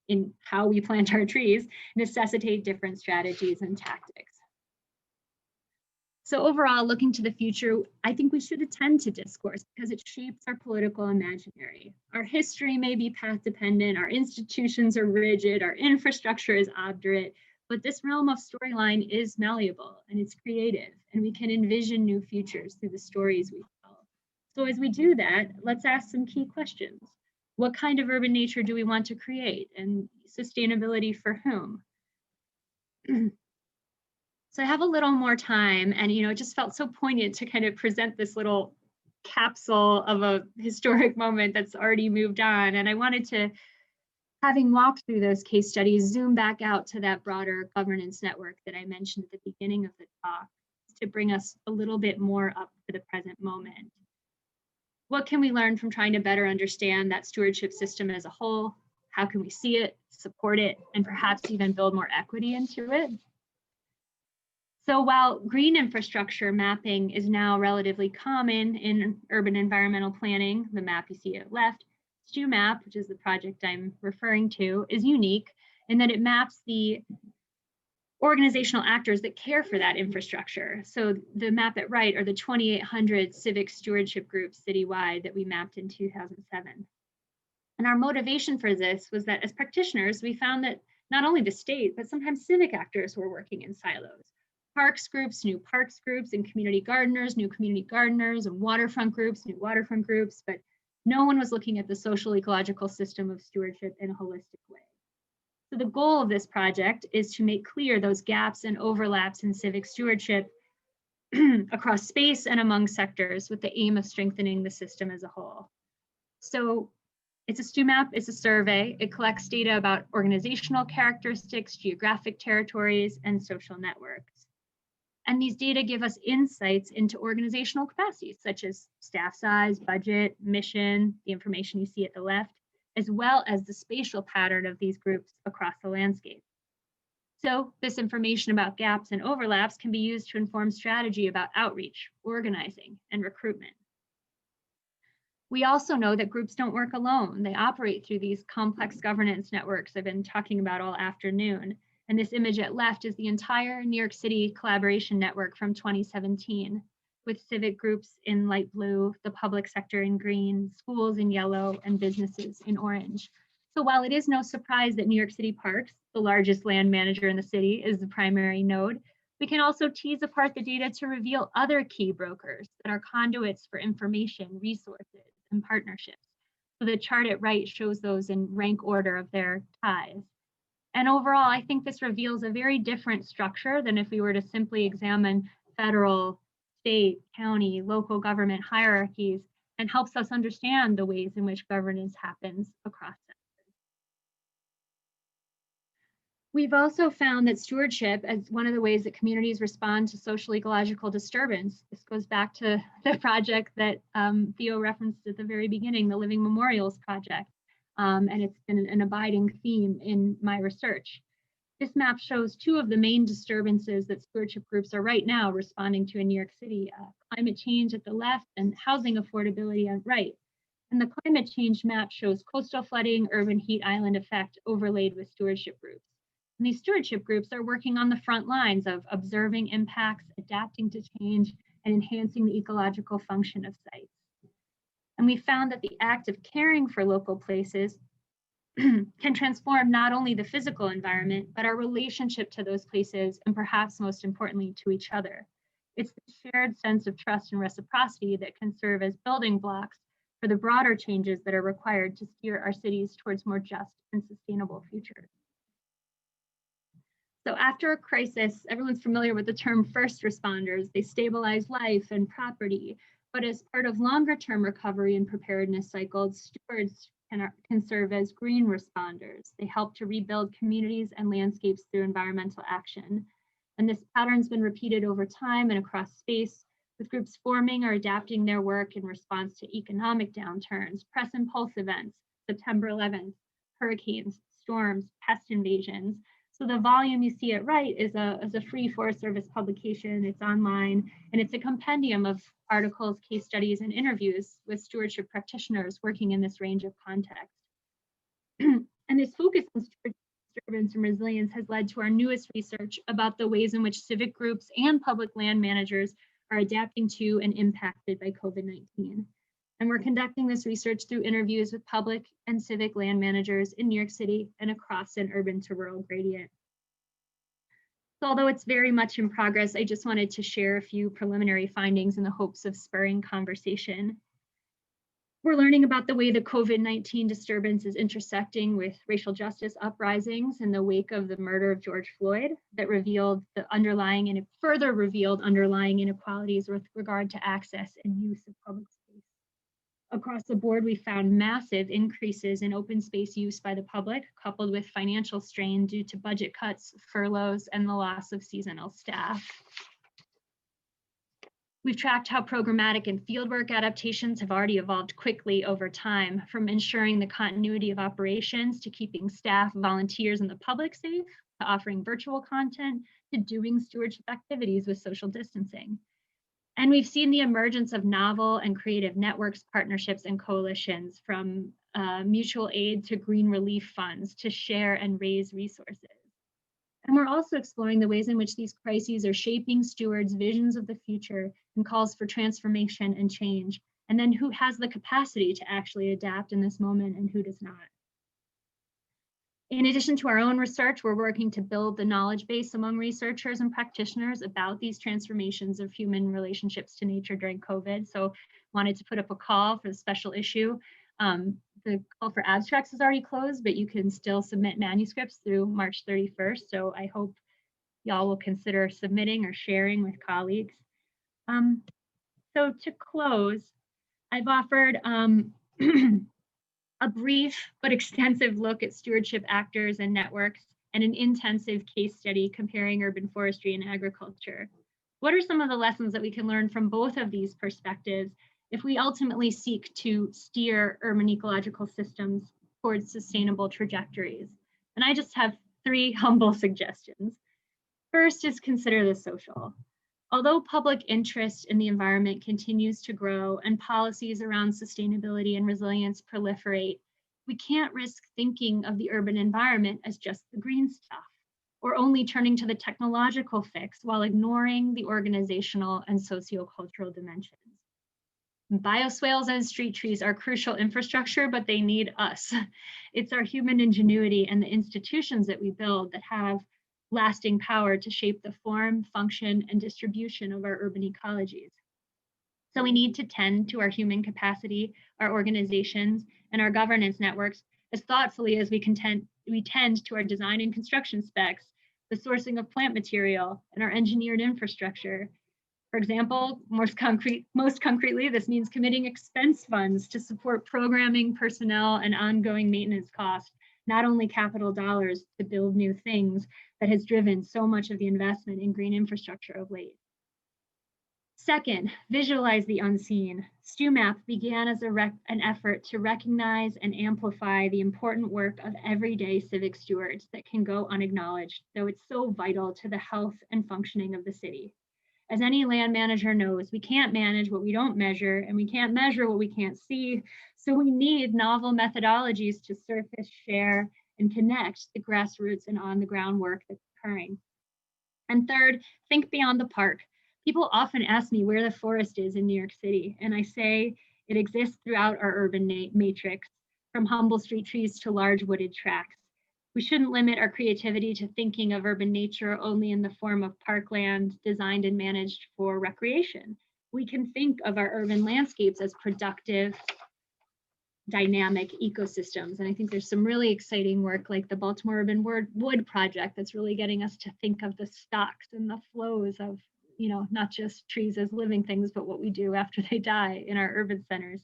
in how we plant our trees necessitate different strategies and tactics. So overall, looking to the future, I think we should attend to discourse because it shapes our political imaginary. Our history may be path dependent, our institutions are rigid, our infrastructure is obdurate, but this realm of storyline is malleable and it's creative, and we can envision new futures through the stories we tell. So as we do that, let's ask some key questions. What kind of urban nature do we want to create, and sustainability for whom? So I have a little more time, and it just felt so poignant to kind of present this little capsule of a historic moment that's already moved on. And I wanted to, having walked through those case studies, zoom back out to that broader governance network that I mentioned at the beginning of the talk to bring us a little bit more up to the present moment. What can we learn from trying to better understand that stewardship system as a whole? How can we see it, support it, and perhaps even build more equity into it? So while green infrastructure mapping is now relatively common in urban environmental planning, the map you see at left, StewMap, which is the project I'm referring to, is unique in that it maps the organizational actors that care for that infrastructure. So the map at right are the 2,800 civic stewardship groups citywide that we mapped in 2007. And our motivation for this was that as practitioners, we found that not only the state, but sometimes civic actors were working in silos. Parks groups, new parks groups, and community gardeners, new community gardeners, and waterfront groups, new waterfront groups, but no one was looking at the social ecological system of stewardship in a holistic way. So the goal of this project is to make clear those gaps and overlaps in civic stewardship across space and among sectors with the aim of strengthening the system as a whole. So it's a StewMap, it's a survey. It collects data about organizational characteristics, geographic territories, and social networks. And these data give us insights into organizational capacities, such as staff size, budget, mission, the information you see at the left, as well as the spatial pattern of these groups across the landscape. So this information about gaps and overlaps can be used to inform strategy about outreach, organizing, and recruitment. We also know that groups don't work alone. They operate through these complex governance networks I've been talking about all afternoon. And this image at left is the entire New York City collaboration network from 2017, with civic groups in light blue, the public sector in green, schools in yellow, and businesses in orange. So while it is no surprise that New York City Parks, the largest land manager in the city, is the primary node, we can also tease apart the data to reveal other key brokers that are conduits for information, resources, and partnerships. So the chart at right shows those in rank order of their ties. And overall, I think this reveals a very different structure than if we were to simply examine federal, state, county, local government hierarchies, and helps us understand the ways in which governance happens across sectors. We've also found that stewardship as one of the ways that communities respond to social ecological disturbance. This goes back to the project that Theo referenced at the very beginning, the Living Memorials Project. And it's been an abiding theme in my research. This map shows two of the main disturbances that stewardship groups are right now responding to in New York City, climate change at the left and housing affordability on right. And the climate change map shows coastal flooding, urban heat island effect overlaid with stewardship groups. And these stewardship groups are working on the front lines of observing impacts, adapting to change, and enhancing the ecological function of sites. And we found that the act of caring for local places can transform not only the physical environment, but our relationship to those places, and perhaps most importantly, to each other. It's the shared sense of trust and reciprocity that can serve as building blocks for the broader changes that are required to steer our cities towards more just and sustainable futures. So after a crisis, everyone's familiar with the term first responders. They stabilize life and property. But as part of longer term recovery and preparedness cycles, stewards can serve as green responders. They help to rebuild communities and landscapes through environmental action. And this pattern's been repeated over time and across space, with groups forming or adapting their work in response to economic downturns, press and pulse events, September 11th, hurricanes, storms, pest invasions. So the volume you see at right is a free Forest Service publication. It's online, and it's a compendium of articles, case studies, and interviews with stewardship practitioners working in this range of context. And this focus on stewardship, disturbance, and resilience has led to our newest research about the ways in which civic groups and public land managers are adapting to and impacted by COVID-19. And we're conducting this research through interviews with public and civic land managers in New York City and across an urban to rural gradient. So although it's very much in progress, I just wanted to share a few preliminary findings in the hopes of spurring conversation. We're learning about the way the COVID-19 disturbance is intersecting with racial justice uprisings in the wake of the murder of George Floyd that revealed the underlying and further revealed underlying inequalities with regard to access and use of public space. Across the board, we found massive increases in open space use by the public, coupled with financial strain due to budget cuts, furloughs, and the loss of seasonal staff. We've tracked how programmatic and fieldwork adaptations have already evolved quickly over time, from ensuring the continuity of operations to keeping staff, volunteers, and the public safe, to offering virtual content, to doing stewardship activities with social distancing. And we've seen the emergence of novel and creative networks, partnerships, and coalitions, from mutual aid to green relief funds, to share and raise resources. And we're also exploring the ways in which these crises are shaping stewards' visions of the future and calls for transformation and change, and then who has the capacity to actually adapt in this moment and who does not. In addition to our own research, we're working to build the knowledge base among researchers and practitioners about these transformations of human relationships to nature during COVID. So wanted to put up a call for the special issue. The call for abstracts is already closed, but you can still submit manuscripts through March 31st. So I hope y'all will consider submitting or sharing with colleagues. So to close, I've offered a brief but extensive look at stewardship actors and networks and an intensive case study comparing urban forestry and agriculture. What are some of the lessons that we can learn from both of these perspectives if we ultimately seek to steer urban ecological systems towards sustainable trajectories? And I just have 3 humble suggestions. First is consider the social. Although public interest in the environment continues to grow and policies around sustainability and resilience proliferate, we can't risk thinking of the urban environment as just the green stuff, or only turning to the technological fix while ignoring the organizational and sociocultural dimensions. Bioswales and street trees are crucial infrastructure, but they need us. It's our human ingenuity and the institutions that we build that have lasting power to shape the form, function, and distribution of our urban ecologies. So we need to tend to our human capacity, our organizations, and our governance networks as thoughtfully as we tend to our design and construction specs, the sourcing of plant material, and our engineered infrastructure. For example, most concretely, this means committing expense funds to support programming, personnel, and ongoing maintenance costs, not only capital dollars to build new things that has driven so much of the investment in green infrastructure of late. Second, visualize the unseen. StewMap began as an effort to recognize and amplify the important work of everyday civic stewards that can go unacknowledged, though it's so vital to the health and functioning of the city. As any land manager knows, we can't manage what we don't measure, and we can't measure what we can't see. So we need novel methodologies to surface, share, and connect the grassroots and on-the-ground work that's occurring. And third, think beyond the park. People often ask me where the forest is in New York City, and I say it exists throughout our urban matrix, from humble street trees to large wooded tracts. We shouldn't limit our creativity to thinking of urban nature only in the form of parkland designed and managed for recreation. We can think of our urban landscapes as productive dynamic ecosystems. And I think there's some really exciting work like the Baltimore Urban Wood Project that's really getting us to think of the stocks and the flows of, you know, not just trees as living things, but what we do after they die in our urban centers.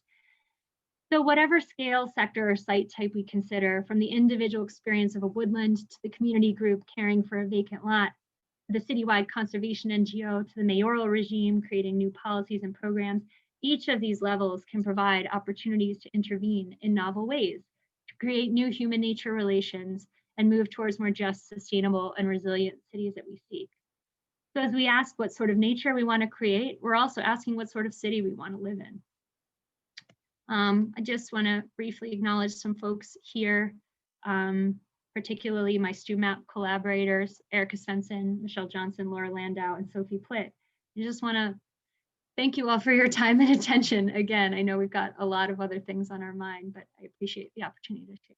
So whatever scale, sector, or site type we consider, from the individual experience of a woodland to the community group caring for a vacant lot, the citywide conservation NGO to the mayoral regime creating new policies and programs, each of these levels can provide opportunities to intervene in novel ways, to create new human-nature relations and move towards more just, sustainable, and resilient cities that we seek. So as we ask what sort of nature we want to create, we're also asking what sort of city we want to live in. I just want to briefly acknowledge some folks here, particularly my StuMap collaborators, Erica Svensson, Michelle Johnson, Laura Landau, and Sophie Plitt. I just want to thank you all for your time and attention. Again, I know we've got a lot of other things on our mind, but I appreciate the opportunity to share.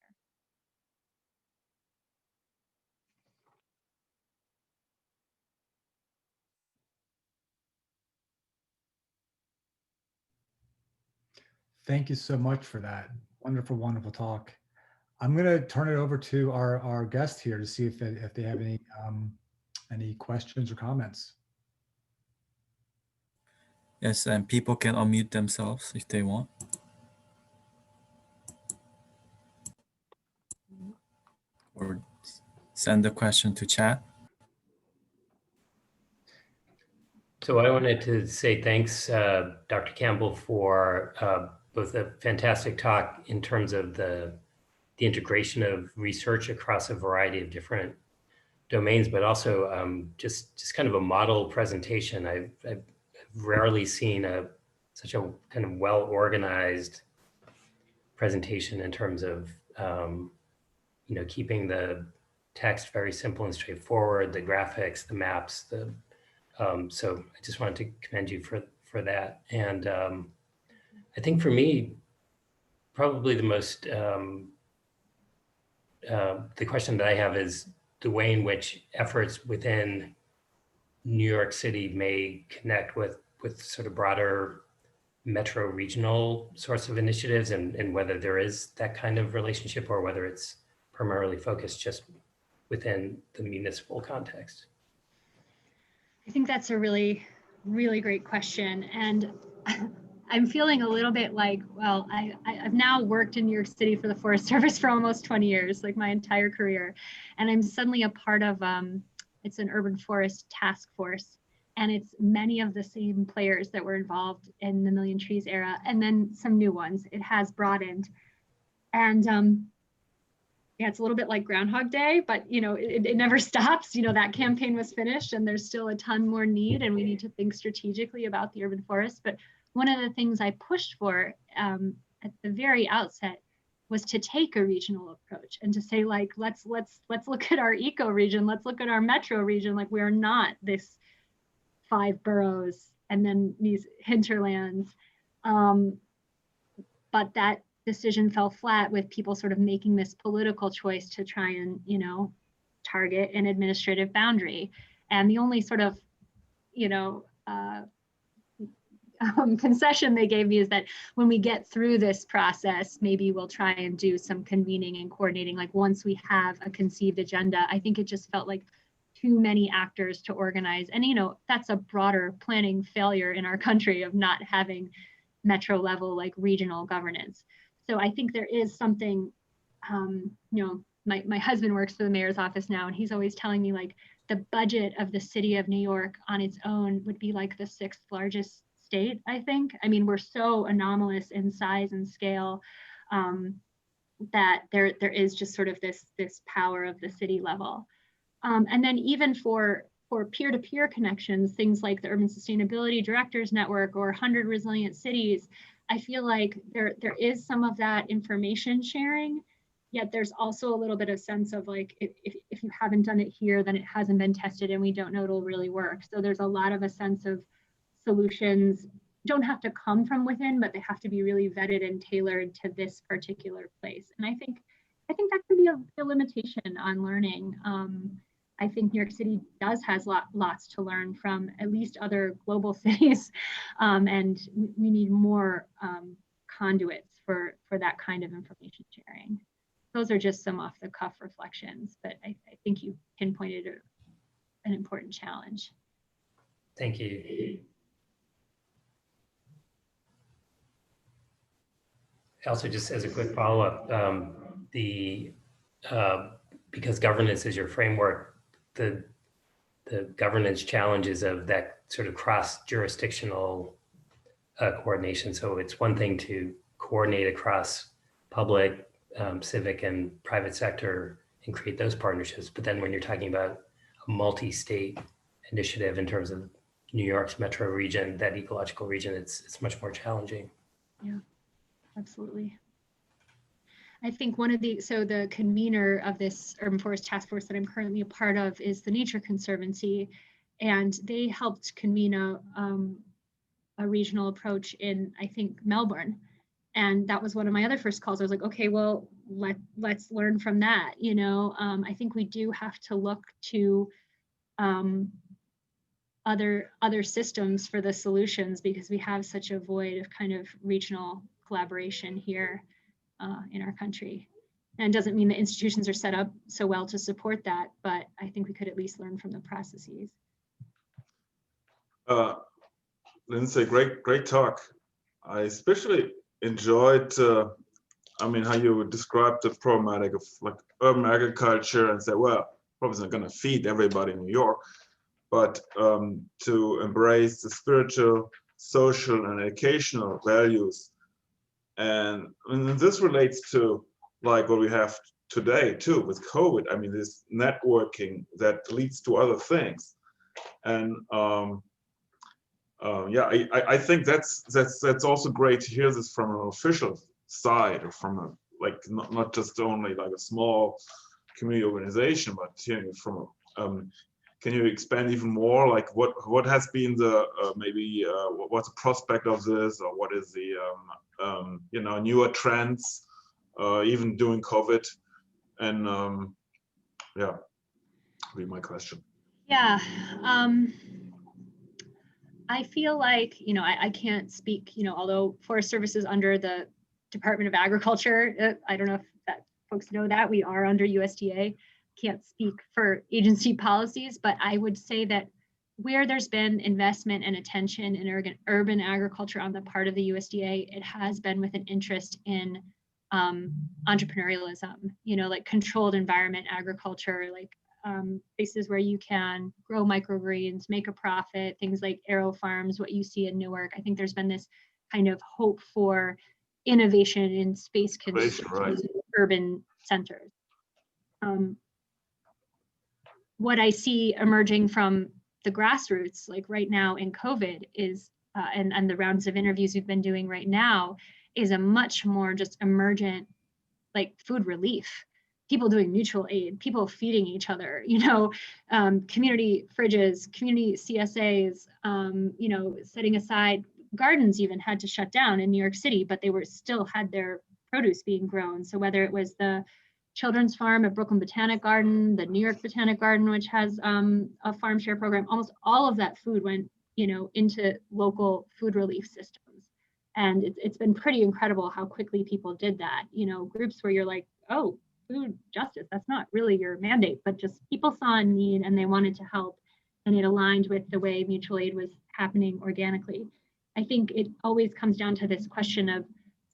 Thank you so much for that. Wonderful, wonderful talk. I'm going to turn it over to our guest here to see if they have any questions or comments. Yes, and people can unmute themselves if they want. Or send the question to chat. So I wanted to say thanks, Dr. Campbell, for both a fantastic talk in terms of the integration of research across a variety of different domains, but also just kind of a model presentation. I've rarely seen such a kind of well-organized presentation in terms of you know, keeping the text very simple and straightforward, the graphics, the maps, so I just wanted to commend you for that. And I think for me, probably the most, the question that I have is the way in which efforts within New York City may connect with sort of broader metro regional sorts of initiatives, and whether there is that kind of relationship or whether it's primarily focused just within the municipal context. I think that's a really, really great question. And I'm feeling a little bit like, well, I've now worked in New York City for the Forest Service for almost 20 years, like my entire career. And I'm suddenly a part of, it's an urban forest task force. And it's many of the same players that were involved in the Million Trees era, and then some new ones. It has broadened. And yeah, it's a little bit like Groundhog Day, but you know, it never stops. You know, that campaign was finished and there's still a ton more need, and we need to think strategically about the urban forest. But one of the things I pushed for at the very outset was to take a regional approach and to say, like, let's look at our eco region, let's look at our metro region. Like, we are not this 5 boroughs and then these hinterlands. But that decision fell flat with people sort of making this political choice to try and, you know, target an administrative boundary. And the only sort of, you know, concession they gave me is that when we get through this process, maybe we'll try and do some convening and coordinating, like once we have a conceived agenda. I think it just felt like too many actors to organize. And, you know, that's a broader planning failure in our country of not having metro level, like regional governance. So I think there is something, you know, my husband works for the mayor's office now, and he's always telling me, like, the budget of the city of New York on its own would be like the 6th largest state, I think. I mean, we're so anomalous in size and scale that there is just sort of this power of the city level. And then even for peer-to-peer connections, things like the Urban Sustainability Directors Network or 100 Resilient Cities, I feel like there is some of that information sharing, yet there's also a little bit of sense of, like, if you haven't done it here, then it hasn't been tested and we don't know it'll really work. So there's a lot of a sense of solutions don't have to come from within, but they have to be really vetted and tailored to this particular place. And I think that can be a limitation on learning. I think New York City has lots to learn from at least other global cities, and we need more conduits for that kind of information sharing. Those are just some off the cuff reflections, but I think you pinpointed an important challenge. Thank you. Also, just as a quick follow-up, because governance is your framework, the governance challenges of that sort of cross-jurisdictional coordination. So it's one thing to coordinate across public, civic, and private sector and create those partnerships. But then when you're talking about a multi-state initiative in terms of New York's metro region, that ecological region, it's much more challenging. Yeah, absolutely. I think the convener of this urban forest task force that I'm currently a part of is the Nature Conservancy, and they helped convene a regional approach in, I think, Melbourne. And that was one of my other first calls. I was like, okay, well, let's learn from that. I think we do have to look to other systems for the solutions, because we have such a void of kind of regional collaboration here in our country. And it doesn't mean the institutions are set up so well to support that, but I think we could at least learn from the processes. Lindsay, great talk. I especially enjoyed, how you described the problematic of like urban agriculture and say, well, probably not going to feed everybody in New York, but to embrace the spiritual, social, and educational values. And this relates to like what we have today too with COVID. I mean, this networking that leads to other things. And I think that's also great to hear this from an official side, or from not just only like a small community organization, but hearing it from can you expand even more, like what has been the what's the prospect of this, or what is the newer trends even during COVID? And be my question. Yeah. I feel like, I can't speak, although Forest Service is under the Department of Agriculture. I don't know if folks know that we are under USDA. Can't speak for agency policies, but I would say that where there's been investment and attention in urban agriculture on the part of the USDA, it has been with an interest in entrepreneurialism, like controlled environment agriculture, like places where you can grow microgreens, make a profit, things like Aero Farms, what you see in Newark. I think there's been this kind of hope for innovation in space constrained urban centers. What I see emerging from the grassroots, like right now in COVID, is, and the rounds of interviews we've been doing right now, is a much more just emergent, like food relief. People doing mutual aid, people feeding each other, community fridges, community CSAs, setting aside, gardens even had to shut down in New York City, but they still had their produce being grown. So whether it was the Children's Farm at Brooklyn Botanic Garden, the New York Botanic Garden, which has a farm share program, almost all of that food went, into local food relief systems. And it's been pretty incredible how quickly people did that. Groups where you're like, oh, food justice, that's not really your mandate, but just people saw a need and they wanted to help, and it aligned with the way mutual aid was happening organically. I think it always comes down to this question of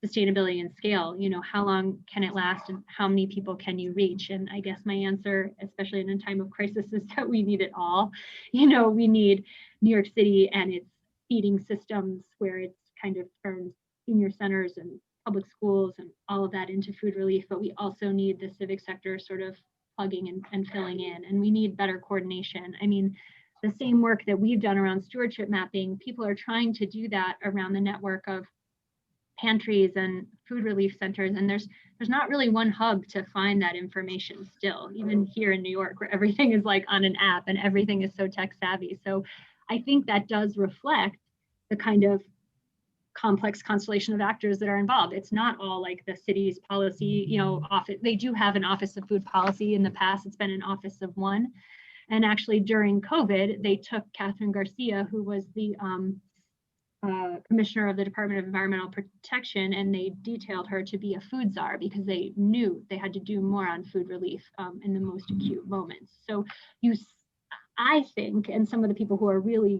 sustainability and scale. How long can it last, and how many people can you reach? And I guess my answer, especially in a time of crisis, is that we need it all. We need New York City and its feeding systems, where it's kind of turned senior centers and public schools and all of that into food relief, but we also need the civic sector sort of plugging and filling in, and we need better coordination. I mean, the same work that we've done around stewardship mapping, people are trying to do that around the network of pantries and food relief centers, and there's not really one hub to find that information still, even here in New York, where everything is like on an app and everything is so tech savvy. So I think that does reflect the kind of complex constellation of actors that are involved. It's not all like the city's policy, office. They do have an Office of Food Policy. In the past, it's been an office of one. And actually during COVID, they took Catherine Garcia, who was the commissioner of the Department of Environmental Protection, and they detailed her to be a food czar because they knew they had to do more on food relief in the most acute moments. So I think, and some of the people who are really,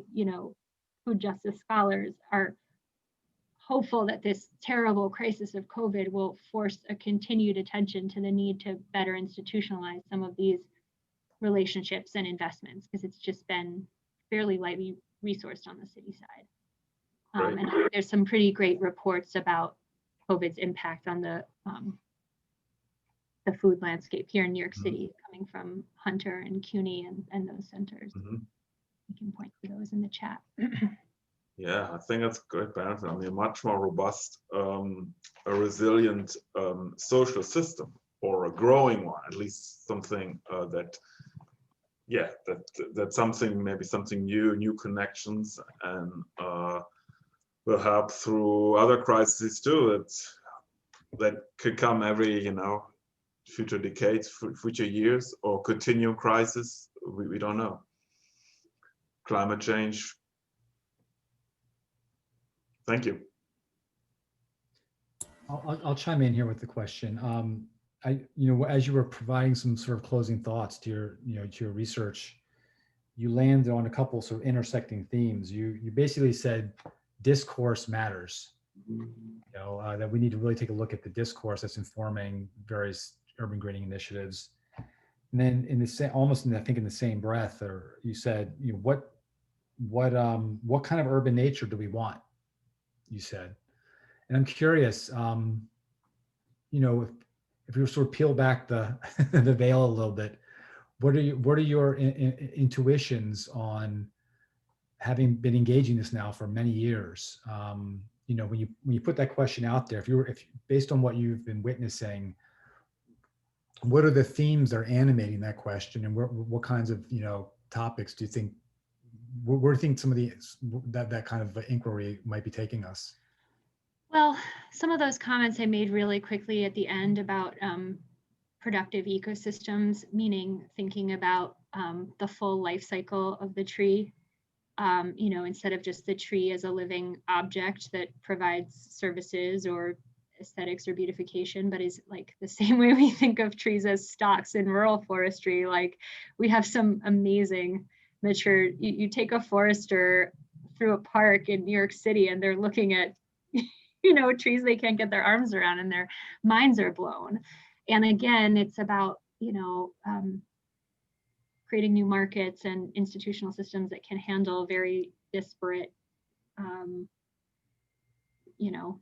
food justice scholars are hopeful that this terrible crisis of COVID will force a continued attention to the need to better institutionalize some of these relationships and investments, because it's just been fairly lightly resourced on the city side. And there's some pretty great reports about COVID's impact on the food landscape here in New York City, coming from Hunter and CUNY and those centers. We can point to those in the chat. Yeah, I think that's a great benefit. I mean, a much more robust, a resilient social system, or a growing one, at least something that's something, maybe something new connections, and will help through other crises too, that could come every, future decades, future years, or continuing crisis. We don't know. Climate change. Thank you. I'll chime in here with the question. As you were providing some sort of closing thoughts to your research, you landed on a couple sort of intersecting themes. You basically said discourse matters. That we need to really take a look at the discourse that's informing various urban greening initiatives. And then in the same breath, or you said, what kind of urban nature do we want? You said, and I'm curious, if you sort of peel back the the veil a little bit, what are your intuitions on, having been engaging this now for many years? When you put that question out there, if based on what you've been witnessing, what are the themes that are animating that question, and what kinds of topics do you think? Where do you think some of that kind of inquiry might be taking us? Well, some of those comments I made really quickly at the end about productive ecosystems, meaning thinking about the full life cycle of the tree, instead of just the tree as a living object that provides services or aesthetics or beautification, but is like the same way we think of trees as stocks in rural forestry. Like, we have some amazing mature, you take a forester through a park in New York City and they're looking at, trees they can't get their arms around, and their minds are blown. And again, it's about, creating new markets and institutional systems that can handle very disparate,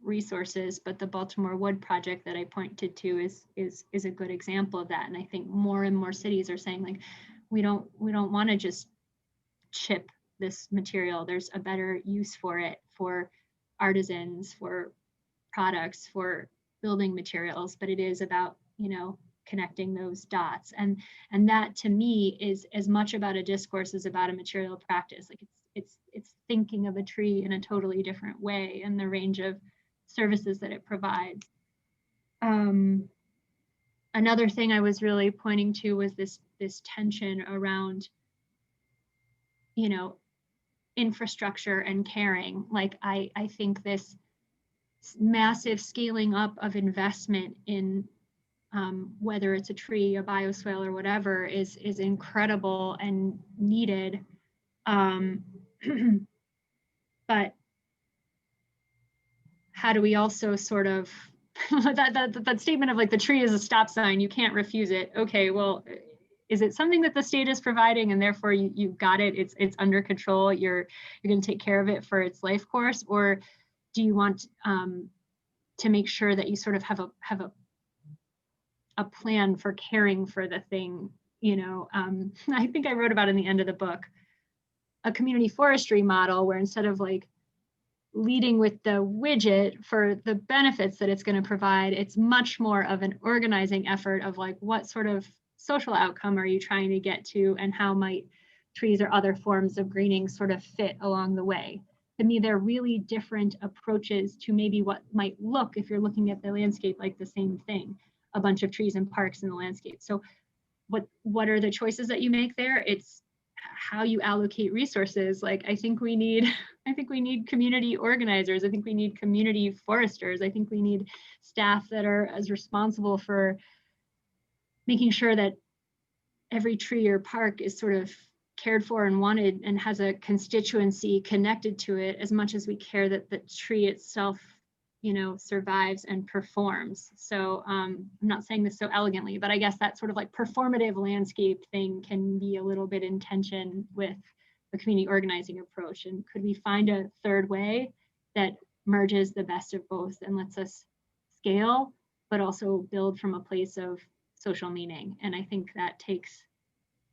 resources. But the Baltimore Wood project that I pointed to is a good example of that. And I think more and more cities are saying, like, we don't want to just chip this material. There's a better use for it, for artisans, for products, for building materials. But it is about, connecting those dots. And that, to me, is as much about a discourse as about a material practice. Like, it's thinking of a tree in a totally different way, and the range of services that it provides. Another thing I was really pointing to was this tension around, infrastructure and caring. Like, I think this massive scaling up of investment in whether it's a tree, a bioswale, or whatever is incredible and needed. But how do we also sort of that statement of, like, the tree is a stop sign, you can't refuse it. Okay, well, is it something that the state is providing and therefore you got it, it's under control, you're going to take care of it for its life course? Or do you want to make sure that you sort of have a plan for caring for the thing? I think I wrote about in the end of the book a community forestry model where, instead of like leading with the widget for the benefits that it's going to provide, it's much more of an organizing effort of, like, what sort of social outcome are you trying to get to, and how might trees or other forms of greening sort of fit along the way. To me, they're really different approaches to maybe what might look, if you're looking at the landscape, like the same thing, a bunch of trees and parks in the landscape. So what are the choices that you make there? It's how you allocate resources. Like, I think we need community organizers. I think we need community foresters. I think we need staff that are as responsible for making sure that every tree or park is sort of cared for and wanted and has a constituency connected to it, as much as we care that the tree itself, you know, survives and performs. So I'm not saying this so elegantly, but I guess that sort of like performative landscape thing can be a little bit in tension with the community organizing approach. And could we find a third way that merges the best of both and lets us scale, but also build from a place of social meaning? And I think that takes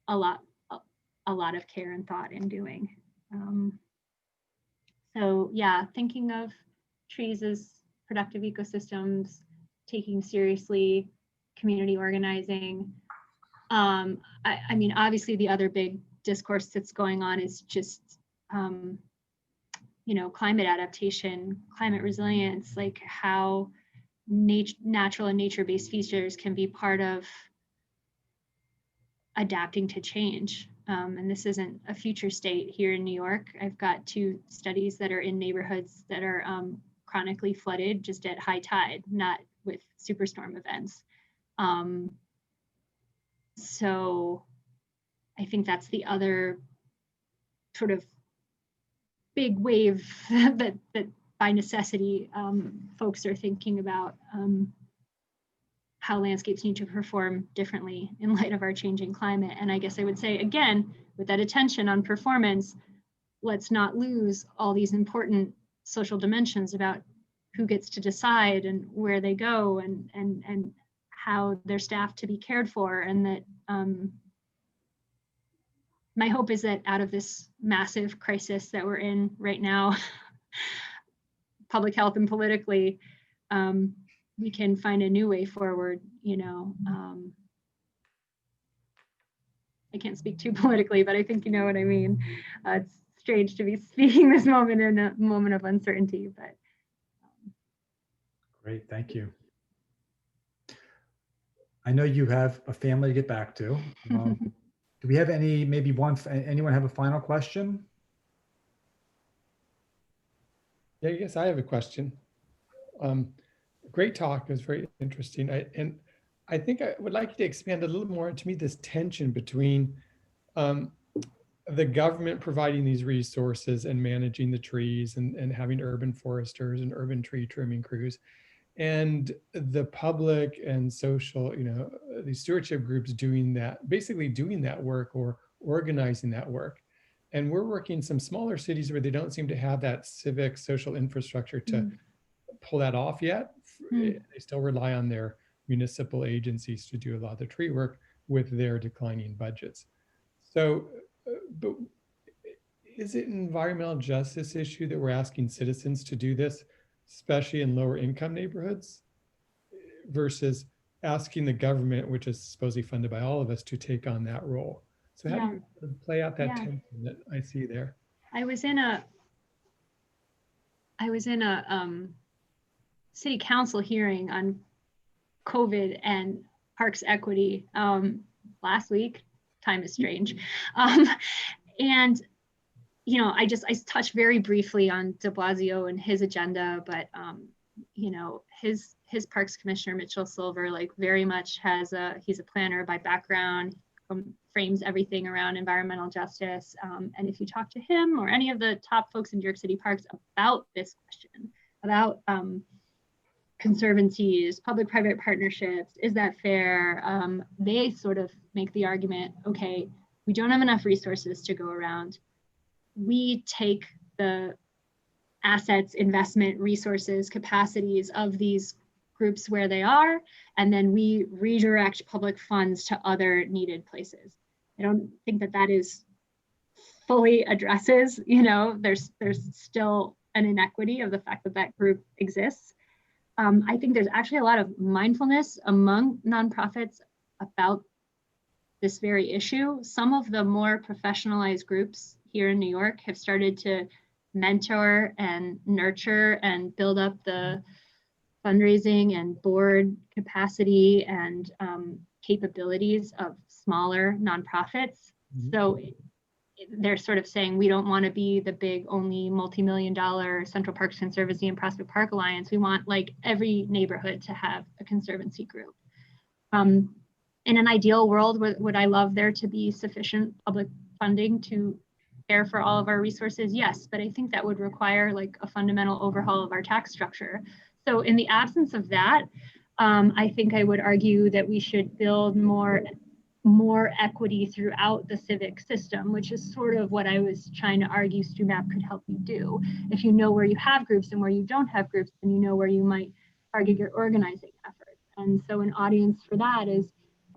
a lot of care and thought in doing. So yeah, thinking of trees as productive ecosystems, taking seriously community organizing. I mean, obviously the other big discourse that's going on is just, you know, climate adaptation, climate resilience, like how natural and nature-based features can be part of adapting to change. And this isn't a future state here in New York. I've got 2 studies that are in neighborhoods that are chronically flooded just at high tide, not with superstorm events. So I think that's the other sort of big wave that by necessity folks are thinking about how landscapes need to perform differently in light of our changing climate. And I guess I would say, again, with that attention on performance, let's not lose all these important social dimensions about who gets to decide and where they go and how they're staffed to be cared for. And that my hope is that out of this massive crisis that we're in right now, public health and politically, we can find a new way forward, you know. I can't speak too politically, but I think you know what I mean. It's strange to be speaking this moment in a moment of uncertainty, but. Great, thank you. I know you have a family to get back to. Do we have any, anyone have a final question? Yeah, I guess I have a question. Great talk, it was very interesting. I think I would like you to expand a little more. To me, this tension between the government providing these resources and managing the trees and having urban foresters and urban tree trimming crews, and the public and social, you know, these stewardship groups doing that, basically doing that work or organizing that work. And we're working in some smaller cities where they don't seem to have that civic social infrastructure to pull that off yet. They still rely on their municipal agencies to do a lot of the tree work with their declining budgets. So, but is it an environmental justice issue that we're asking citizens to do this, especially in lower income neighborhoods, versus asking the government, which is supposedly funded by all of us, to take on that role? So how do you play out that tension that I see there? I was in a city council hearing on COVID and parks equity last week. Time is strange. And, you know, I touched very briefly on de Blasio and his agenda, but, you know, his parks commissioner, Mitchell Silver, like very much he's a planner by background, frames everything around environmental justice. And if you talk to him or any of the top folks in New York City parks about this question, about conservancies, public-private partnerships, is that fair? They sort of make the argument, okay, we don't have enough resources to go around. We take the assets, investment, resources, capacities of these groups where they are, and then we redirect public funds to other needed places. I don't think that is fully addresses, you know, there's still an inequity of the fact that group exists. I think there's actually a lot of mindfulness among nonprofits about this very issue. Some of the more professionalized groups here in New York have started to mentor and nurture and build up the fundraising and board capacity and capabilities of smaller nonprofits. So they're sort of saying we don't want to be the big only multi-million-dollar Central Parks Conservancy and Prospect Park Alliance. We want like every neighborhood to have a conservancy group. In an ideal world, would I love there to be sufficient public funding to care for all of our resources? Yes, but I think that would require like a fundamental overhaul of our tax structure. So in the absence of that, I think I would argue that we should build more equity throughout the civic system, which is sort of what I was trying to argue StewMap could help you do. If you know where you have groups and where you don't have groups, then you know where you might target your organizing efforts. And so an audience for that is,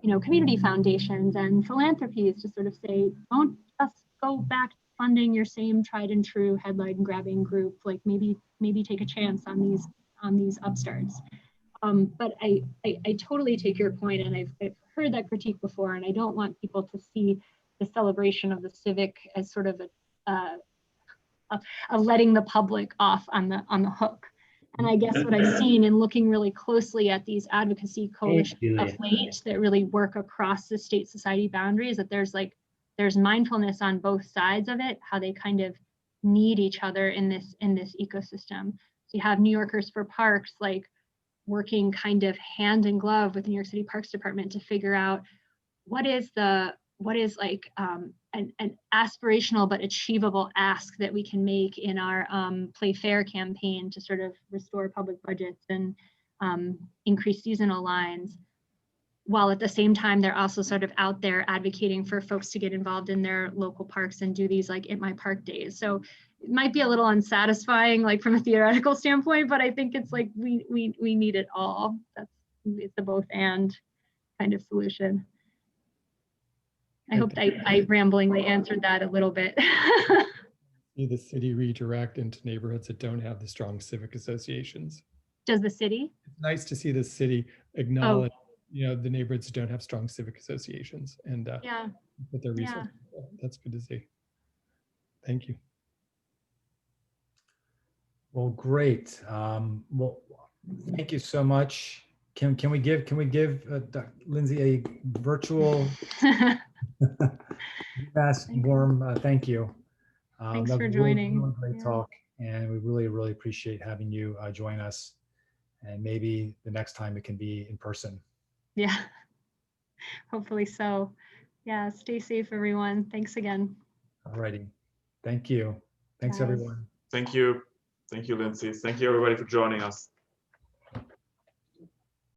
you know, community foundations and philanthropies to sort of say, don't just go back to funding your same tried and true headline grabbing group, like maybe take a chance on these upstarts. But I totally take your point, and I've heard that critique before, and I don't want people to see the celebration of the civic as sort of a letting the public off on the hook. And I guess what I've seen in looking really closely at these advocacy coalitions of late that really work across the state society boundaries, that there's mindfulness on both sides of it, how they kind of need each other in this ecosystem. So you have New Yorkers for Parks, like working kind of hand in glove with the New York City Parks Department to figure out what is like an aspirational but achievable ask that we can make in our Play Fair campaign to sort of restore public budgets and increase seasonal lines, while at the same time they're also sort of out there advocating for folks to get involved in their local parks and do these like At My Park days. So it might be a little unsatisfying like from a theoretical standpoint, but I think it's like we need it all. It's a both and kind of solution. I hope I ramblingly answered that a little bit. See the city redirect into neighborhoods that don't have the strong civic associations. Does the city? It's nice to see the city acknowledge, you know, the neighborhoods that don't have strong civic associations and Yeah. put their resources. Yeah. That's good to see. Thank you. Well, great. Well, thank you so much. Can we give Lindsay a virtual warm thank you. Thanks for joining. Really great talk, and we really appreciate having you join us. And maybe the next time it can be in person. Yeah, hopefully so. Yeah, stay safe, everyone. Thanks again. All righty. Thank you. Thanks, everyone. Thank you. Thank you, Lindsay. Thank you, everybody, for joining us.